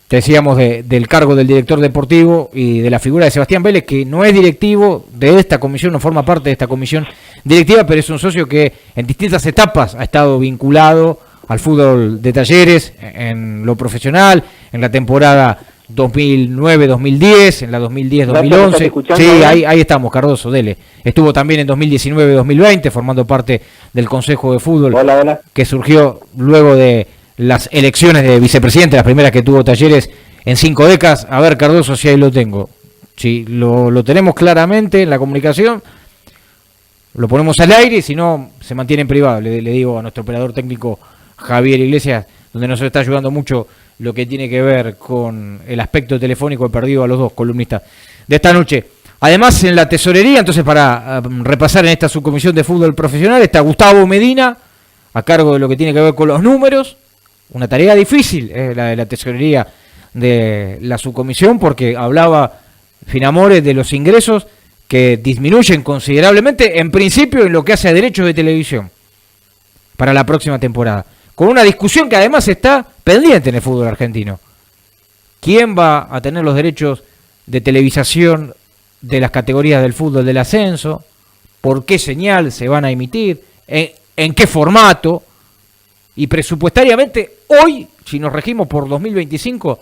Decíamos del cargo del director deportivo y de la figura de Sebastián Vélez, que no es directivo de esta comisión, no forma parte de esta comisión directiva, pero es un socio que en distintas etapas ha estado vinculado al fútbol de Talleres, en lo profesional, en la temporada 2009, 2010, en la 2010, 2011. Sí, ahí estamos, Cardoso, dele. Estuvo también en 2019, 2020, formando parte del Consejo de Fútbol, que surgió luego de las elecciones de vicepresidente, las primeras que tuvo Talleres en 5 décadas. A ver, Cardoso, si ahí lo tengo. Si lo tenemos claramente en la comunicación, lo ponemos al aire, y si no, se mantiene en privado. Le digo a nuestro operador técnico Javier Iglesias, donde nos está ayudando mucho lo que tiene que ver con el aspecto telefónico. He perdido a los dos columnistas de esta noche. Además, en la tesorería, entonces, para repasar en esta subcomisión de fútbol profesional, está Gustavo Medina, a cargo de lo que tiene que ver con los números. Una tarea difícil, la de la tesorería de la subcomisión, porque hablaba Finamore de los ingresos que disminuyen considerablemente, en principio, en lo que hace a derechos de televisión para la próxima temporada, con una discusión que además está pendiente en el fútbol argentino. ¿Quién va a tener los derechos de televisación de las categorías del fútbol del ascenso? ¿Por qué señal se van a emitir? ¿En qué formato? Y presupuestariamente, hoy, si nos regimos por 2025,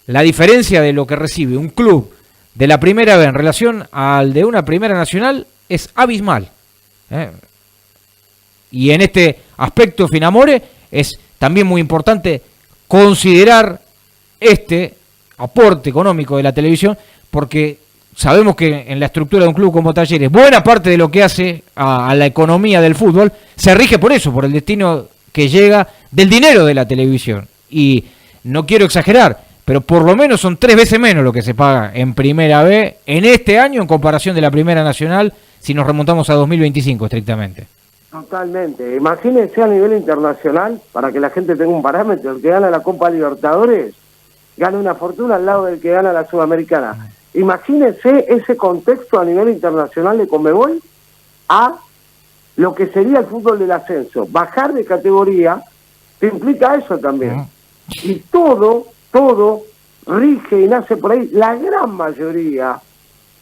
la diferencia de lo que recibe un club de la primera B en relación al de una primera nacional es abismal. Y en este aspecto, Finamore, es también muy importante considerar este aporte económico de la televisión, porque sabemos que en la estructura de un club como Talleres, buena parte de lo que hace a la economía del fútbol se rige por eso, por el destino que llega del dinero de la televisión. Y no quiero exagerar, pero por lo menos son 3 veces menos lo que se paga en Primera B en este año en comparación de la Primera Nacional, si nos remontamos a 2025 estrictamente.
Totalmente. Imagínense a nivel internacional, para que la gente tenga un parámetro, el que gana la Copa Libertadores gana una fortuna al lado del que gana la Sudamericana. Imagínense ese contexto a nivel internacional de Conmebol a lo que sería el fútbol del ascenso. Bajar de categoría te implica eso también. Y todo rige y nace por ahí, la gran mayoría,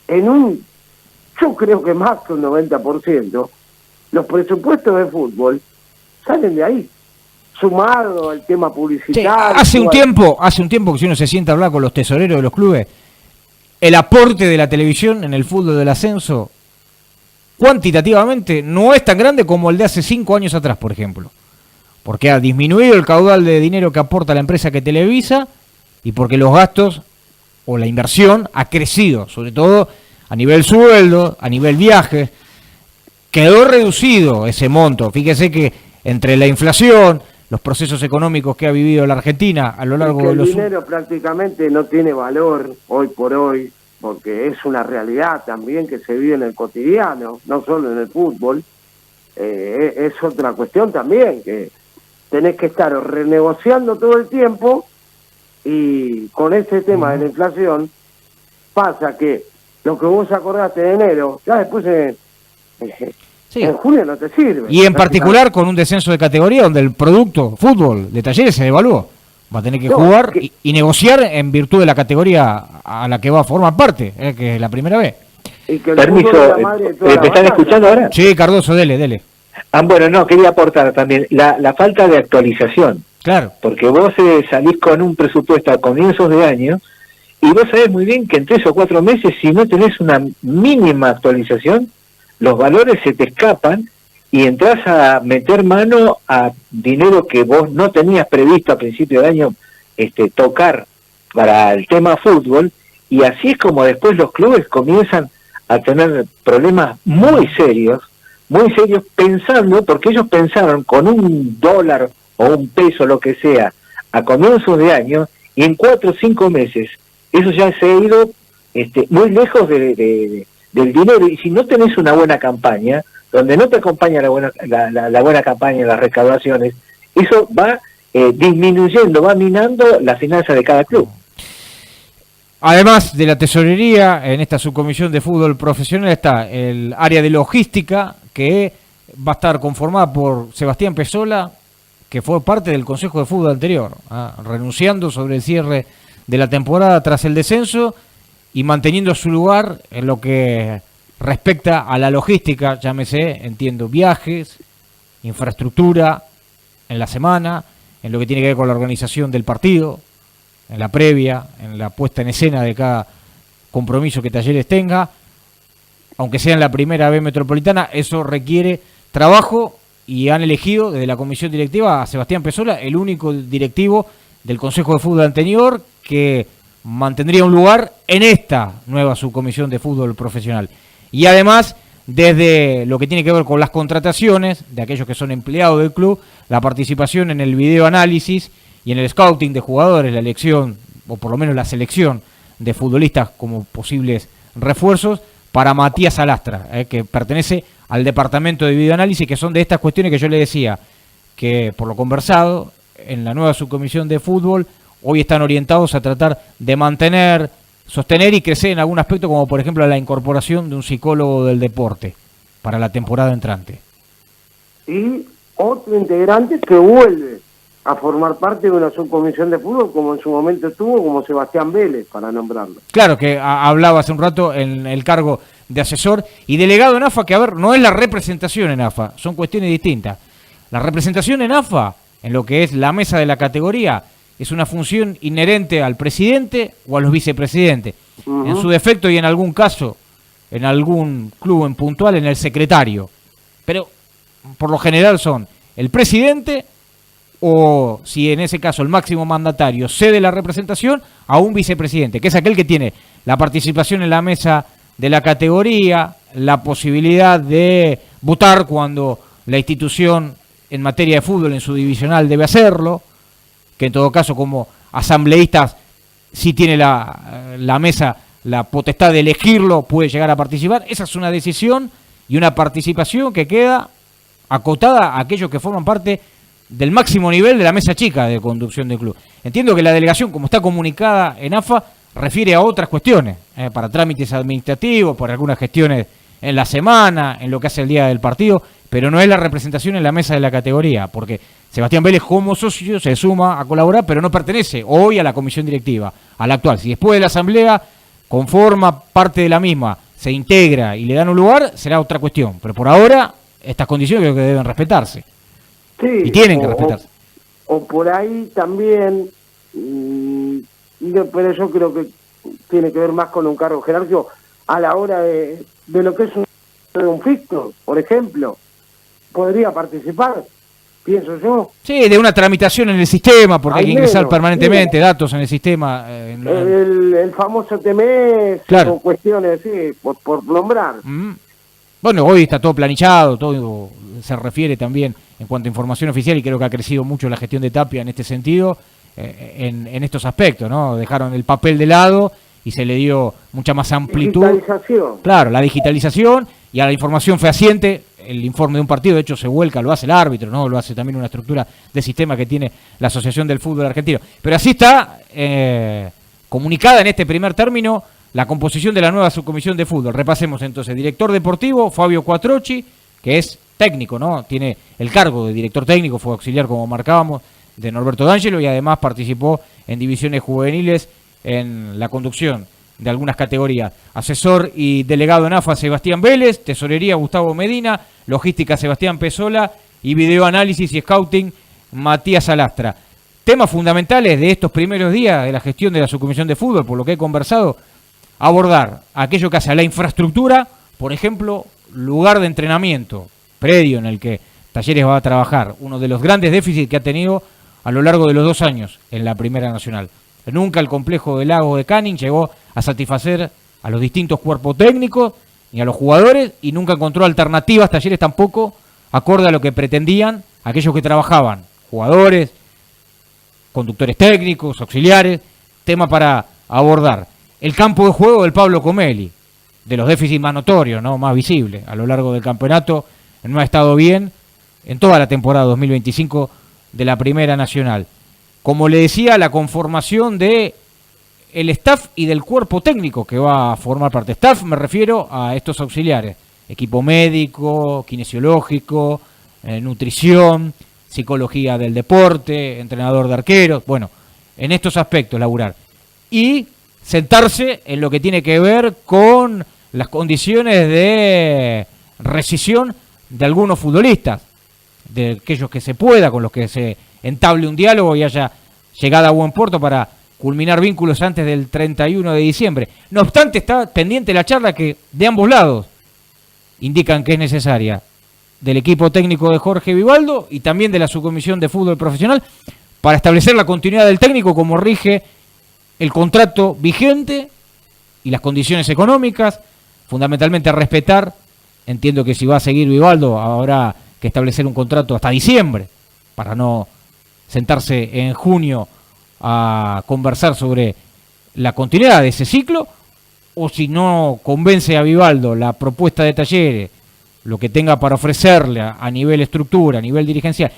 yo creo que más que un 90%, los presupuestos de fútbol salen de ahí, sumado al tema publicitario.
Sí, hace un tiempo que si uno se sienta a hablar con los tesoreros de los clubes, el aporte de la televisión en el fútbol del ascenso, cuantitativamente, no es tan grande como el de hace 5 años atrás, por ejemplo. Porque ha disminuido el caudal de dinero que aporta la empresa que televisa, y porque los gastos o la inversión ha crecido, sobre todo a nivel sueldo, a nivel viajes. Quedó reducido ese monto. Fíjese que entre la inflación, los procesos económicos que ha vivido la Argentina a lo largo de los...
El dinero prácticamente no tiene valor hoy por hoy, porque es una realidad también que se vive en el cotidiano, no solo en el fútbol. Es otra cuestión también, que tenés que estar renegociando todo el tiempo, y con ese tema de la inflación pasa que lo que vos acordaste de enero, ya después en julio no te sirve.
Y en particular con un descenso de categoría donde el producto fútbol de Talleres se devaluó. Va a tener que jugar y negociar en virtud de la categoría a la que va a formar parte, que es la Primera B.
Permiso, ¿me están escuchando ahora?
Sí, Cardoso, dele.
Bueno, no, quería aportar también la falta de actualización.
Claro.
Porque vos salís con un presupuesto a comienzos de año y vos sabés muy bien que en 3 o 4 meses, si no tenés una mínima actualización, los valores se te escapan y entras a meter mano a dinero que vos no tenías previsto a principio de año tocar para el tema fútbol, y así es como después los clubes comienzan a tener problemas muy serios, pensando, porque ellos pensaron con $1 o $1, lo que sea, a comienzos de año, y en 4 o 5 meses eso ya se ha ido muy lejos del dinero. Y si no tenés una buena campaña, donde no te acompaña la buena campaña, las recaudaciones, eso va disminuyendo, va minando la finanza de cada club.
Además de la tesorería, en esta subcomisión de fútbol profesional está el área de logística, que va a estar conformada por Sebastián Pesola, que fue parte del Consejo de Fútbol anterior, renunciando sobre el cierre de la temporada tras el descenso y manteniendo su lugar en lo que respecta a la logística, llámese, entiendo, viajes, infraestructura en la semana, en lo que tiene que ver con la organización del partido, en la previa, en la puesta en escena de cada compromiso que Talleres tenga, aunque sea en la primera B metropolitana, eso requiere trabajo y han elegido desde la comisión directiva a Sebastián Pesola, el único directivo del Consejo de Fútbol anterior que mantendría un lugar en esta nueva subcomisión de fútbol profesional. Y además, desde lo que tiene que ver con las contrataciones de aquellos que son empleados del club, la participación en el videoanálisis y en el scouting de jugadores, la elección, o por lo menos la selección de futbolistas como posibles refuerzos para Matías Alastra, que pertenece al departamento de videoanálisis, que son de estas cuestiones que yo le decía, que por lo conversado en la nueva subcomisión de fútbol, hoy están orientados a tratar de mantener, sostener y crecer en algún aspecto, como por ejemplo la incorporación de un psicólogo del deporte para la temporada entrante.
Y otro integrante que vuelve a formar parte de una subcomisión de fútbol, como en su momento estuvo, como Sebastián Vélez, para nombrarlo.
Claro, que hablaba hace un rato en el cargo de asesor y delegado en AFA, que a ver, no es la representación en AFA, son cuestiones distintas. La representación en AFA, en lo que es la mesa de la categoría, es una función inherente al presidente o a los vicepresidentes. En su defecto y en algún caso, en algún club en puntual, en el secretario. Pero por lo general son el presidente o, si en ese caso el máximo mandatario cede la representación, a un vicepresidente, que es aquel que tiene la participación en la mesa de la categoría, la posibilidad de votar cuando la institución en materia de fútbol en su divisional debe hacerlo, que en todo caso como asambleístas si tiene la mesa la potestad de elegirlo, puede llegar a participar. Esa es una decisión y una participación que queda acotada a aquellos que forman parte del máximo nivel de la mesa chica de conducción del club. Entiendo que la delegación, como está comunicada en AFA, refiere a otras cuestiones, para trámites administrativos, por algunas gestiones en la semana, en lo que hace el día del partido, pero no es la representación en la mesa de la categoría, porque Sebastián Vélez como socio se suma a colaborar, pero no pertenece hoy a la comisión directiva, a la actual. Si después de la asamblea conforma parte de la misma, se integra y le dan un lugar, será otra cuestión. Pero por ahora, estas condiciones creo que deben respetarse.
Sí,
y tienen que respetarse.
O por ahí también, pero yo creo que tiene que ver más con un cargo jerárquico a la hora de lo que es un fixture, por ejemplo. Podría participar, pienso yo.
Sí, de una tramitación en el sistema, porque hay que ingresar permanentemente datos en el sistema.
El famoso TMS,
claro,
o cuestiones así, por nombrar.
Bueno, hoy está todo planillado, todo se refiere también en cuanto a información oficial, y creo que ha crecido mucho la gestión de Tapia en este sentido, en estos aspectos, ¿no? Dejaron el papel de lado y se le dio mucha más amplitud.
Digitalización.
Claro, la digitalización y a la información fehaciente. El informe de un partido, de hecho, se vuelca, lo hace el árbitro, ¿no? Lo hace también una estructura de sistema que tiene la Asociación del Fútbol Argentino. Pero así está comunicada en este primer término la composición de la nueva subcomisión de fútbol. Repasemos entonces: director deportivo, Fabio Quattrocchi, que es técnico, ¿no? Tiene el cargo de director técnico, fue auxiliar, como marcábamos, de Norberto D'Angelo, y además participó en divisiones juveniles en la conducción de algunas categorías. Asesor y delegado en AFA, Sebastián Vélez. Tesorería, Gustavo Medina. Logística, Sebastián Pesola. Y videoanálisis y scouting, Matías Alastra. Temas fundamentales de estos primeros días de la gestión de la subcomisión de fútbol, por lo que he conversado: abordar aquello que hace a la infraestructura, por ejemplo, lugar de entrenamiento, predio en el que Talleres va a trabajar, uno de los grandes déficits que ha tenido a lo largo de los 2 años en la Primera Nacional. Nunca el complejo del Lago de Canning llegó a satisfacer a los distintos cuerpos técnicos ni a los jugadores, y nunca encontró alternativas, Talleres tampoco, acorde a lo que pretendían aquellos que trabajaban, jugadores, conductores técnicos, auxiliares. Tema para abordar: el campo de juego del Pablo Comelli, de los déficits más notorios, ¿no? Más visibles a lo largo del campeonato. No ha estado bien en toda la temporada 2025 de la Primera Nacional. Como le decía, la conformación de el staff y del cuerpo técnico que va a formar parte. Staff me refiero a estos auxiliares: equipo médico, kinesiológico, nutrición, psicología del deporte, entrenador de arqueros. Bueno, en estos aspectos laburar. Y sentarse en lo que tiene que ver con las condiciones de rescisión de algunos futbolistas, de aquellos que se pueda, con los que se entable un diálogo y haya llegada a buen puerto para culminar vínculos antes del 31 de diciembre. No obstante, está pendiente la charla que de ambos lados indican que es necesaria, del equipo técnico de Jorge Vivaldo y también de la subcomisión de fútbol profesional, para establecer la continuidad del técnico como rige el contrato vigente y las condiciones económicas, fundamentalmente respetar. Entiendo que si va a seguir Vivaldo habrá que establecer un contrato hasta diciembre para no sentarse en junio a conversar sobre la continuidad de ese ciclo, o si no convence a Vivaldo la propuesta de Talleres, lo que tenga para ofrecerle a nivel estructura, a nivel dirigencial,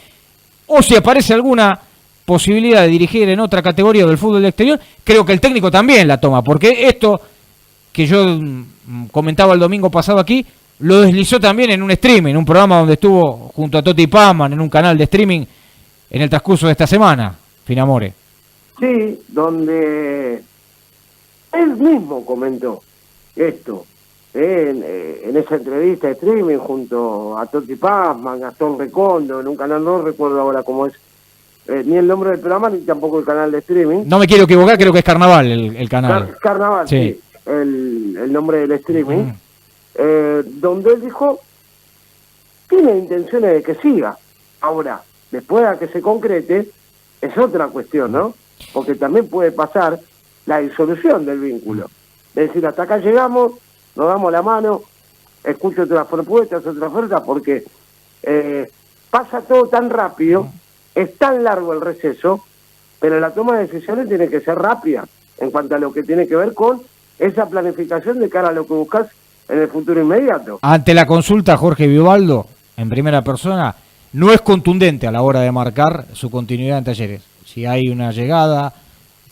o si aparece alguna posibilidad de dirigir en otra categoría del fútbol del exterior, creo que el técnico también la toma, porque esto que yo comentaba el domingo pasado aquí, lo deslizó también en un streaming, en un programa donde estuvo junto a Totti Pazman, en un canal de streaming en el transcurso de esta semana, Finamore.
Sí, donde él mismo comentó esto, en esa entrevista de streaming junto a Totti Pazman, Gastón Recondo, en un canal, no recuerdo ahora cómo es, ni el nombre del programa, ni tampoco el canal de streaming.
No me quiero equivocar, creo que es Carnaval el canal.
Carnaval, sí, el nombre del streaming, donde él dijo, tiene intenciones de que siga. Ahora, después de que se concrete, es otra cuestión, ¿no? Porque también puede pasar la disolución del vínculo. Es decir, hasta acá llegamos, nos damos la mano, escucho otras propuestas, otras ofertas, porque pasa todo tan rápido, es tan largo el receso, pero la toma de decisiones tiene que ser rápida en cuanto a lo que tiene que ver con esa planificación de cara a lo que buscas en el futuro inmediato.
Ante la consulta, Jorge Vivaldo, en primera persona, no es contundente a la hora de marcar su continuidad en Talleres. Si hay una llegada,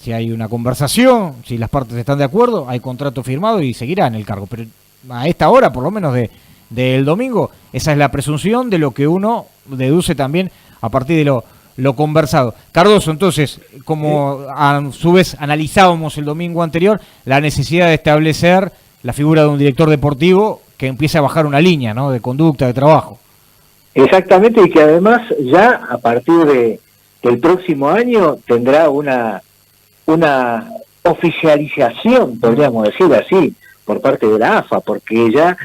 si hay una conversación, si las partes están de acuerdo, hay contrato firmado y seguirá en el cargo. Pero a esta hora, por lo menos del domingo, esa es la presunción de lo que uno deduce también a partir de lo conversado. Cardoso, entonces, como a su vez analizábamos el domingo anterior, la necesidad de establecer la figura de un director deportivo que empiece a bajar una línea, ¿no?, de conducta, de trabajo.
Exactamente, y que además ya a partir del próximo año tendrá una oficialización, podríamos decir así, por parte de la AFA, porque ya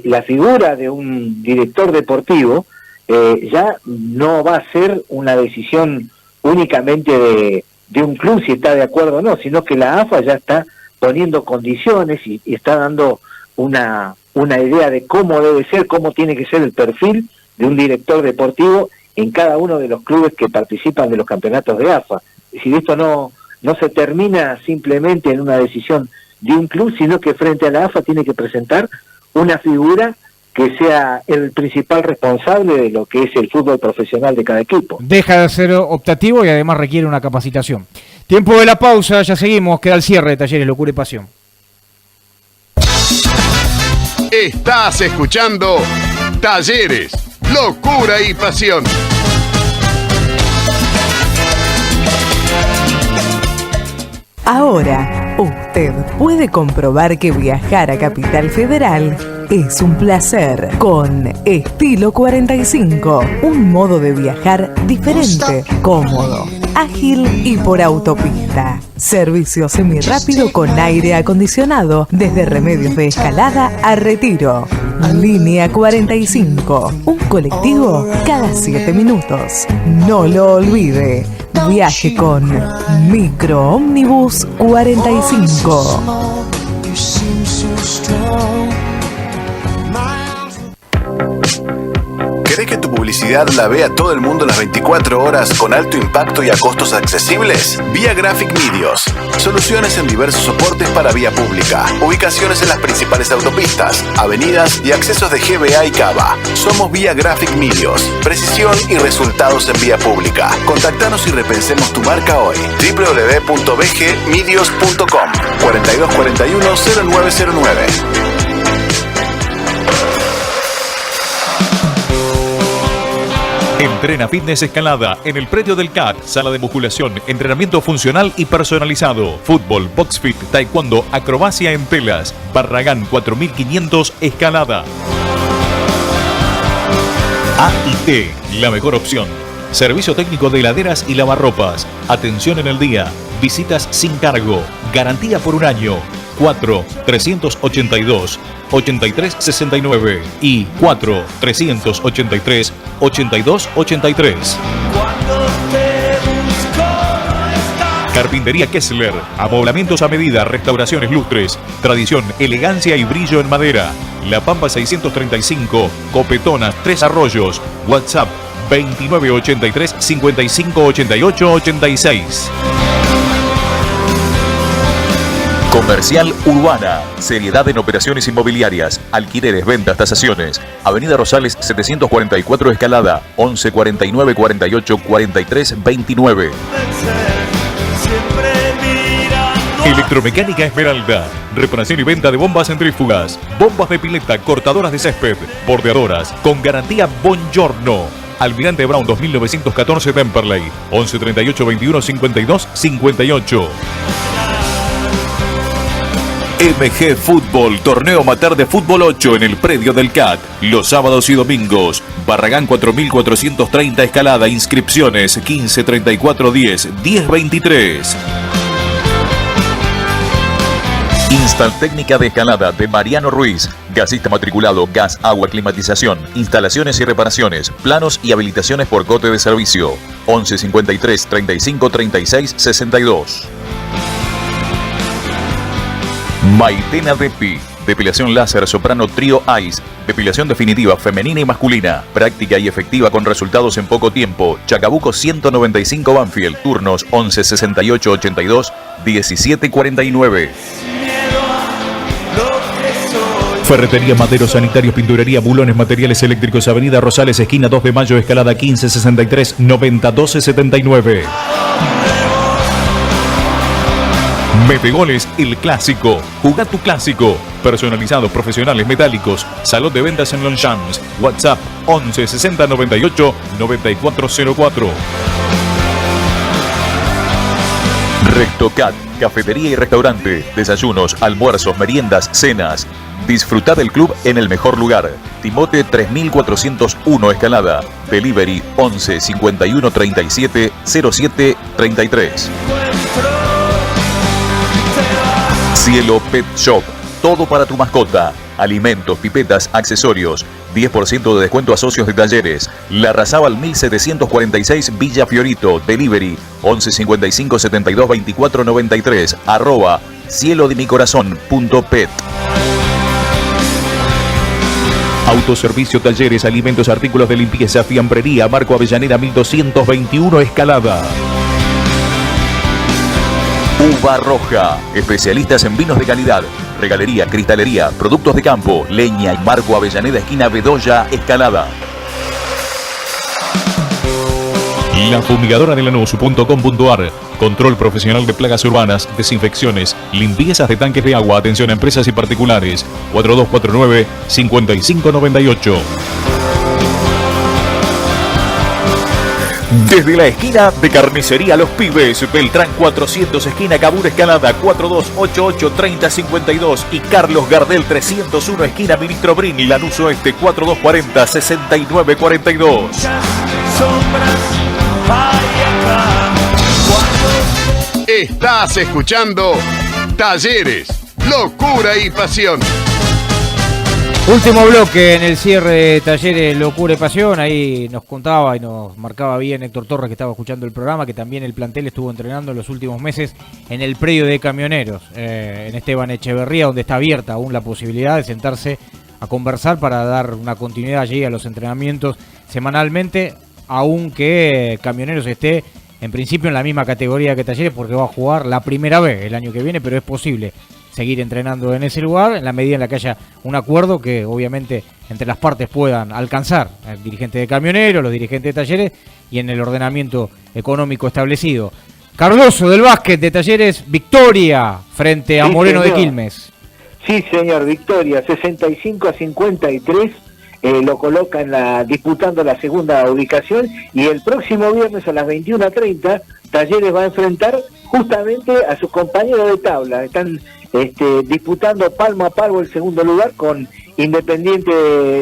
la figura de un director deportivo ya no va a ser una decisión únicamente de un club si está de acuerdo o no, sino que la AFA ya está poniendo condiciones y está dando una idea de cómo debe ser, cómo tiene que ser el perfil de un director deportivo en cada uno de los clubes que participan de los campeonatos de AFA. Es decir, esto no se termina simplemente en una decisión de un club, sino que frente a la AFA tiene que presentar una figura que sea el principal responsable de lo que es el fútbol profesional de cada equipo.
Deja de ser optativo y además requiere una capacitación. Tiempo de la pausa, ya seguimos, queda el cierre de Talleres Locura y Pasión.
Estás escuchando Talleres, Locura y Pasión.
Ahora, usted puede comprobar que viajar a Capital Federal es un placer con Estilo 45, un modo de viajar diferente, cómodo, ágil y por autopista. Servicio semirrápido con aire acondicionado desde Remedios de Escalada a Retiro. Línea 45, un colectivo cada 7 minutos. No lo olvide. Viaje con Micro Ómnibus 45.
¿Querés que tu publicidad la vea todo el mundo las 24 horas con alto impacto y a costos accesibles? Vía Graphic Medios. Soluciones en diversos soportes para vía pública. Ubicaciones en las principales autopistas, avenidas y accesos de GBA y Cava. Somos Vía Graphic Medios. Precisión y resultados en vía pública. Contactanos y repensemos tu marca hoy. www.bgmedios.com 4241-0909.
Entrena Fitness Escalada en el predio del CAT, sala de musculación, entrenamiento funcional y personalizado, fútbol, box fit, taekwondo, acrobacia en telas. Barragán 4500 Escalada. AIT, la mejor opción. Servicio técnico de heladeras y lavarropas. Atención en el día. Visitas sin cargo. Garantía por un año. 4-382-8369 y 4-383-8283. Carpintería Kessler, amoblamientos a medida, restauraciones lustres, tradición, elegancia y brillo en madera. La Pampa 635, Copetonas, Tres Arroyos. WhatsApp 2983 5588 86.
Comercial Urbana, seriedad en operaciones inmobiliarias, alquileres, ventas, tasaciones. Avenida Rosales 744 Escalada, 11 49 48 43 29.
Electromecánica Esmeralda, reparación y venta de bombas centrífugas, bombas de pileta, cortadoras de césped, bordeadoras, con garantía Bongiorno. Almirante Brown 2914 Temperley, 11 38 21 52 58.
MG Fútbol, torneo amateur de fútbol 8 en el predio del CAT, los sábados y domingos. Barragán 4430 Escalada, inscripciones 15 34 10 10 23. Instal Técnica de Escalada de Mariano Ruiz, gasista matriculado, gas, agua, climatización, instalaciones y reparaciones, planos y habilitaciones por cote de servicio. 11 53 35 36 62. Maitena Depi, depilación láser soprano Trio Ice, depilación definitiva femenina y masculina, práctica y efectiva con resultados en poco tiempo. Chacabuco 195 Banfield, turnos 11 68 82 17 49.
Ferretería Madero, sanitarios, pinturería, bulones, materiales eléctricos, Avenida Rosales, esquina 2 de Mayo, Escalada 15 63 90 12 79. Metegoles, el clásico. Jugá tu clásico. Personalizados, profesionales, metálicos. Salón de ventas en Longchamps. WhatsApp 11 60 98 9404.
Rectocat, cafetería y restaurante. Desayunos, almuerzos, meriendas, cenas. Disfrutá del club en el mejor lugar. Timote 3401 Escalada. Delivery 11 51 37 07 33. Cielo Pet Shop, todo para tu mascota. Alimentos, pipetas, accesorios. 10% de descuento a socios de talleres. La Razábal 1746 Villa Fiorito. Delivery 11 55 72 24 93. @cielodemicorazon.pet.
Autoservicio, talleres, alimentos, artículos de limpieza, fiambrería, Marco Avellaneda 1221 Escalada.
Uva Roja, especialistas en vinos de calidad, regalería, cristalería, productos de campo, leña y Marco Avellaneda, esquina Bedoya, Escalada.
La fumigadora de Lanús.com.ar. Control profesional de plagas urbanas, desinfecciones, limpiezas de tanques de agua, atención a empresas y particulares. 4249-5598.
Desde la esquina de Carnicería Los Pibes, Beltrán 400, esquina Cabur Escalada, 4288-3052 y Carlos Gardel 301, esquina Ministro Brini, Lanús Oeste, 4240-6942.
Estás escuchando Talleres, Locura y Pasión.
Último bloque en el cierre de Talleres Locura y Pasión. Ahí nos contaba y nos marcaba bien Héctor Torres, que estaba escuchando el programa, que también el plantel estuvo entrenando en los últimos meses en el predio de camioneros, en Esteban Echeverría, donde está abierta aún la posibilidad de sentarse a conversar para dar una continuidad allí a los entrenamientos semanalmente, aunque Camioneros esté en principio en la misma categoría que Talleres, porque va a jugar la primera vez el año que viene, pero es posible seguir entrenando en ese lugar en la medida en la que haya un acuerdo que obviamente entre las partes puedan alcanzar, el dirigente de Camioneros, los dirigentes de Talleres y en el ordenamiento económico establecido. Cardoso del básquet de Talleres, victoria frente a Moreno de Quilmes.
Sí, señor, victoria, 65-53, lo coloca disputando la segunda ubicación, y el próximo viernes a las 21:30 Talleres va a enfrentar justamente a sus compañeros de tabla. Están disputando palmo a palmo el segundo lugar con Independiente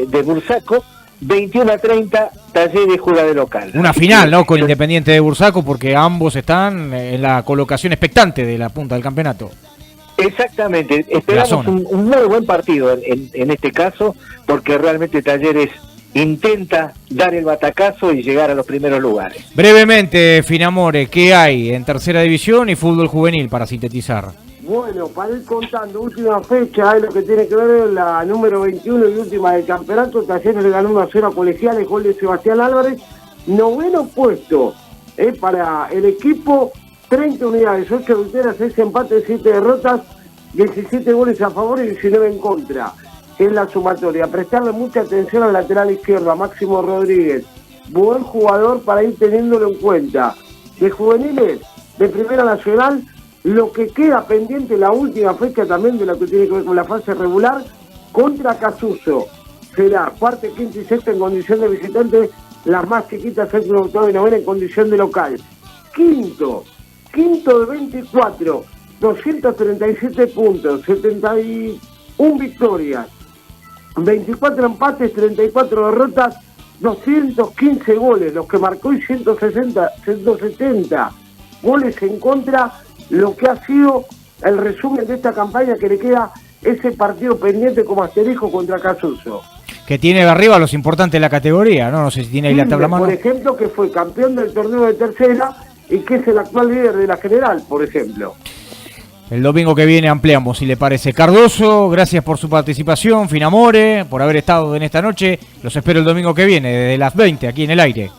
de Bursaco. 21:30 Talleres juega de local.
Una final, ¿no? Con Independiente de Bursaco, porque ambos están en la colocación expectante de la punta del campeonato.
Exactamente, esperamos un muy buen partido en este caso, porque realmente Talleres intenta dar el batacazo y llegar a los primeros lugares.
Brevemente, Finamore, ¿qué hay en tercera división y fútbol juvenil para sintetizar?
Bueno, para ir contando, última fecha, es lo que tiene que ver la número 21 y última del campeonato. Talleres le ganó 1-0 a Colegiales, gol de Sebastián Álvarez. Noveno puesto para el equipo, 30 unidades, 8 victorias, 6 empates, 7 derrotas, 17 goles a favor y 19 en contra. En la sumatoria, prestarle mucha atención al lateral izquierdo, a Máximo Rodríguez. Buen jugador para ir teniéndolo en cuenta. De juveniles, de Primera Nacional, lo que queda pendiente, la última fecha también de lo que tiene que ver con la fase regular, contra Casuso. Será cuarta, quinta y sexta en condición de visitante, las más chiquitas, séptima, octava y novena en condición de local. Quinto de 24, 237 puntos, 71 victorias, 24 empates, 34 derrotas, 215 goles, los que marcó y 170 goles en contra, lo que ha sido el resumen de esta campaña, que le queda ese partido pendiente como asterisco contra Casuso.
Que tiene de arriba los importantes de la categoría, ¿no? No sé si tiene ahí la tabla a mano.
Por ejemplo, que fue campeón del torneo de tercera y que es el actual líder de la general, por ejemplo.
El domingo que viene ampliamos, si le parece. Cardoso, gracias por su participación. Finamore, por haber estado en esta noche. Los espero el domingo que viene, desde las 20, aquí en el aire.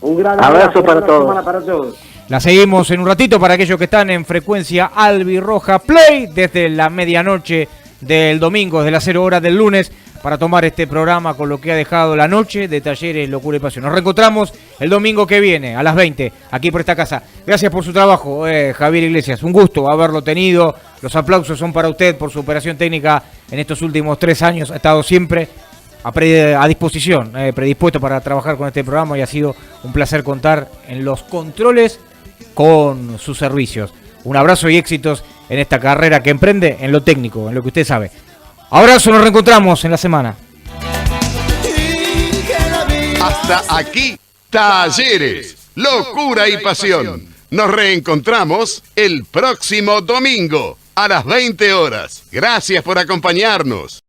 Un gran
abrazo para
todos.
La seguimos en un ratito para aquellos que están en frecuencia albirroja Play, desde la medianoche del domingo, desde las 0 horas del lunes, para tomar este programa con lo que ha dejado la noche de Talleres, Locura y Pasión. Nos reencontramos el domingo que viene, a las 20, aquí por esta casa. Gracias por su trabajo, Javier Iglesias. Un gusto haberlo tenido. Los aplausos son para usted por su operación técnica en estos últimos 3 años. Ha estado siempre a disposición, predispuesto para trabajar con este programa, y ha sido un placer contar en los controles con sus servicios. Un abrazo y éxitos en esta carrera que emprende en lo técnico, en lo que usted sabe. Abrazo, nos reencontramos en la semana.
Hasta aquí, Talleres, Locura y Pasión. Nos reencontramos el próximo domingo a las 20 horas. Gracias por acompañarnos.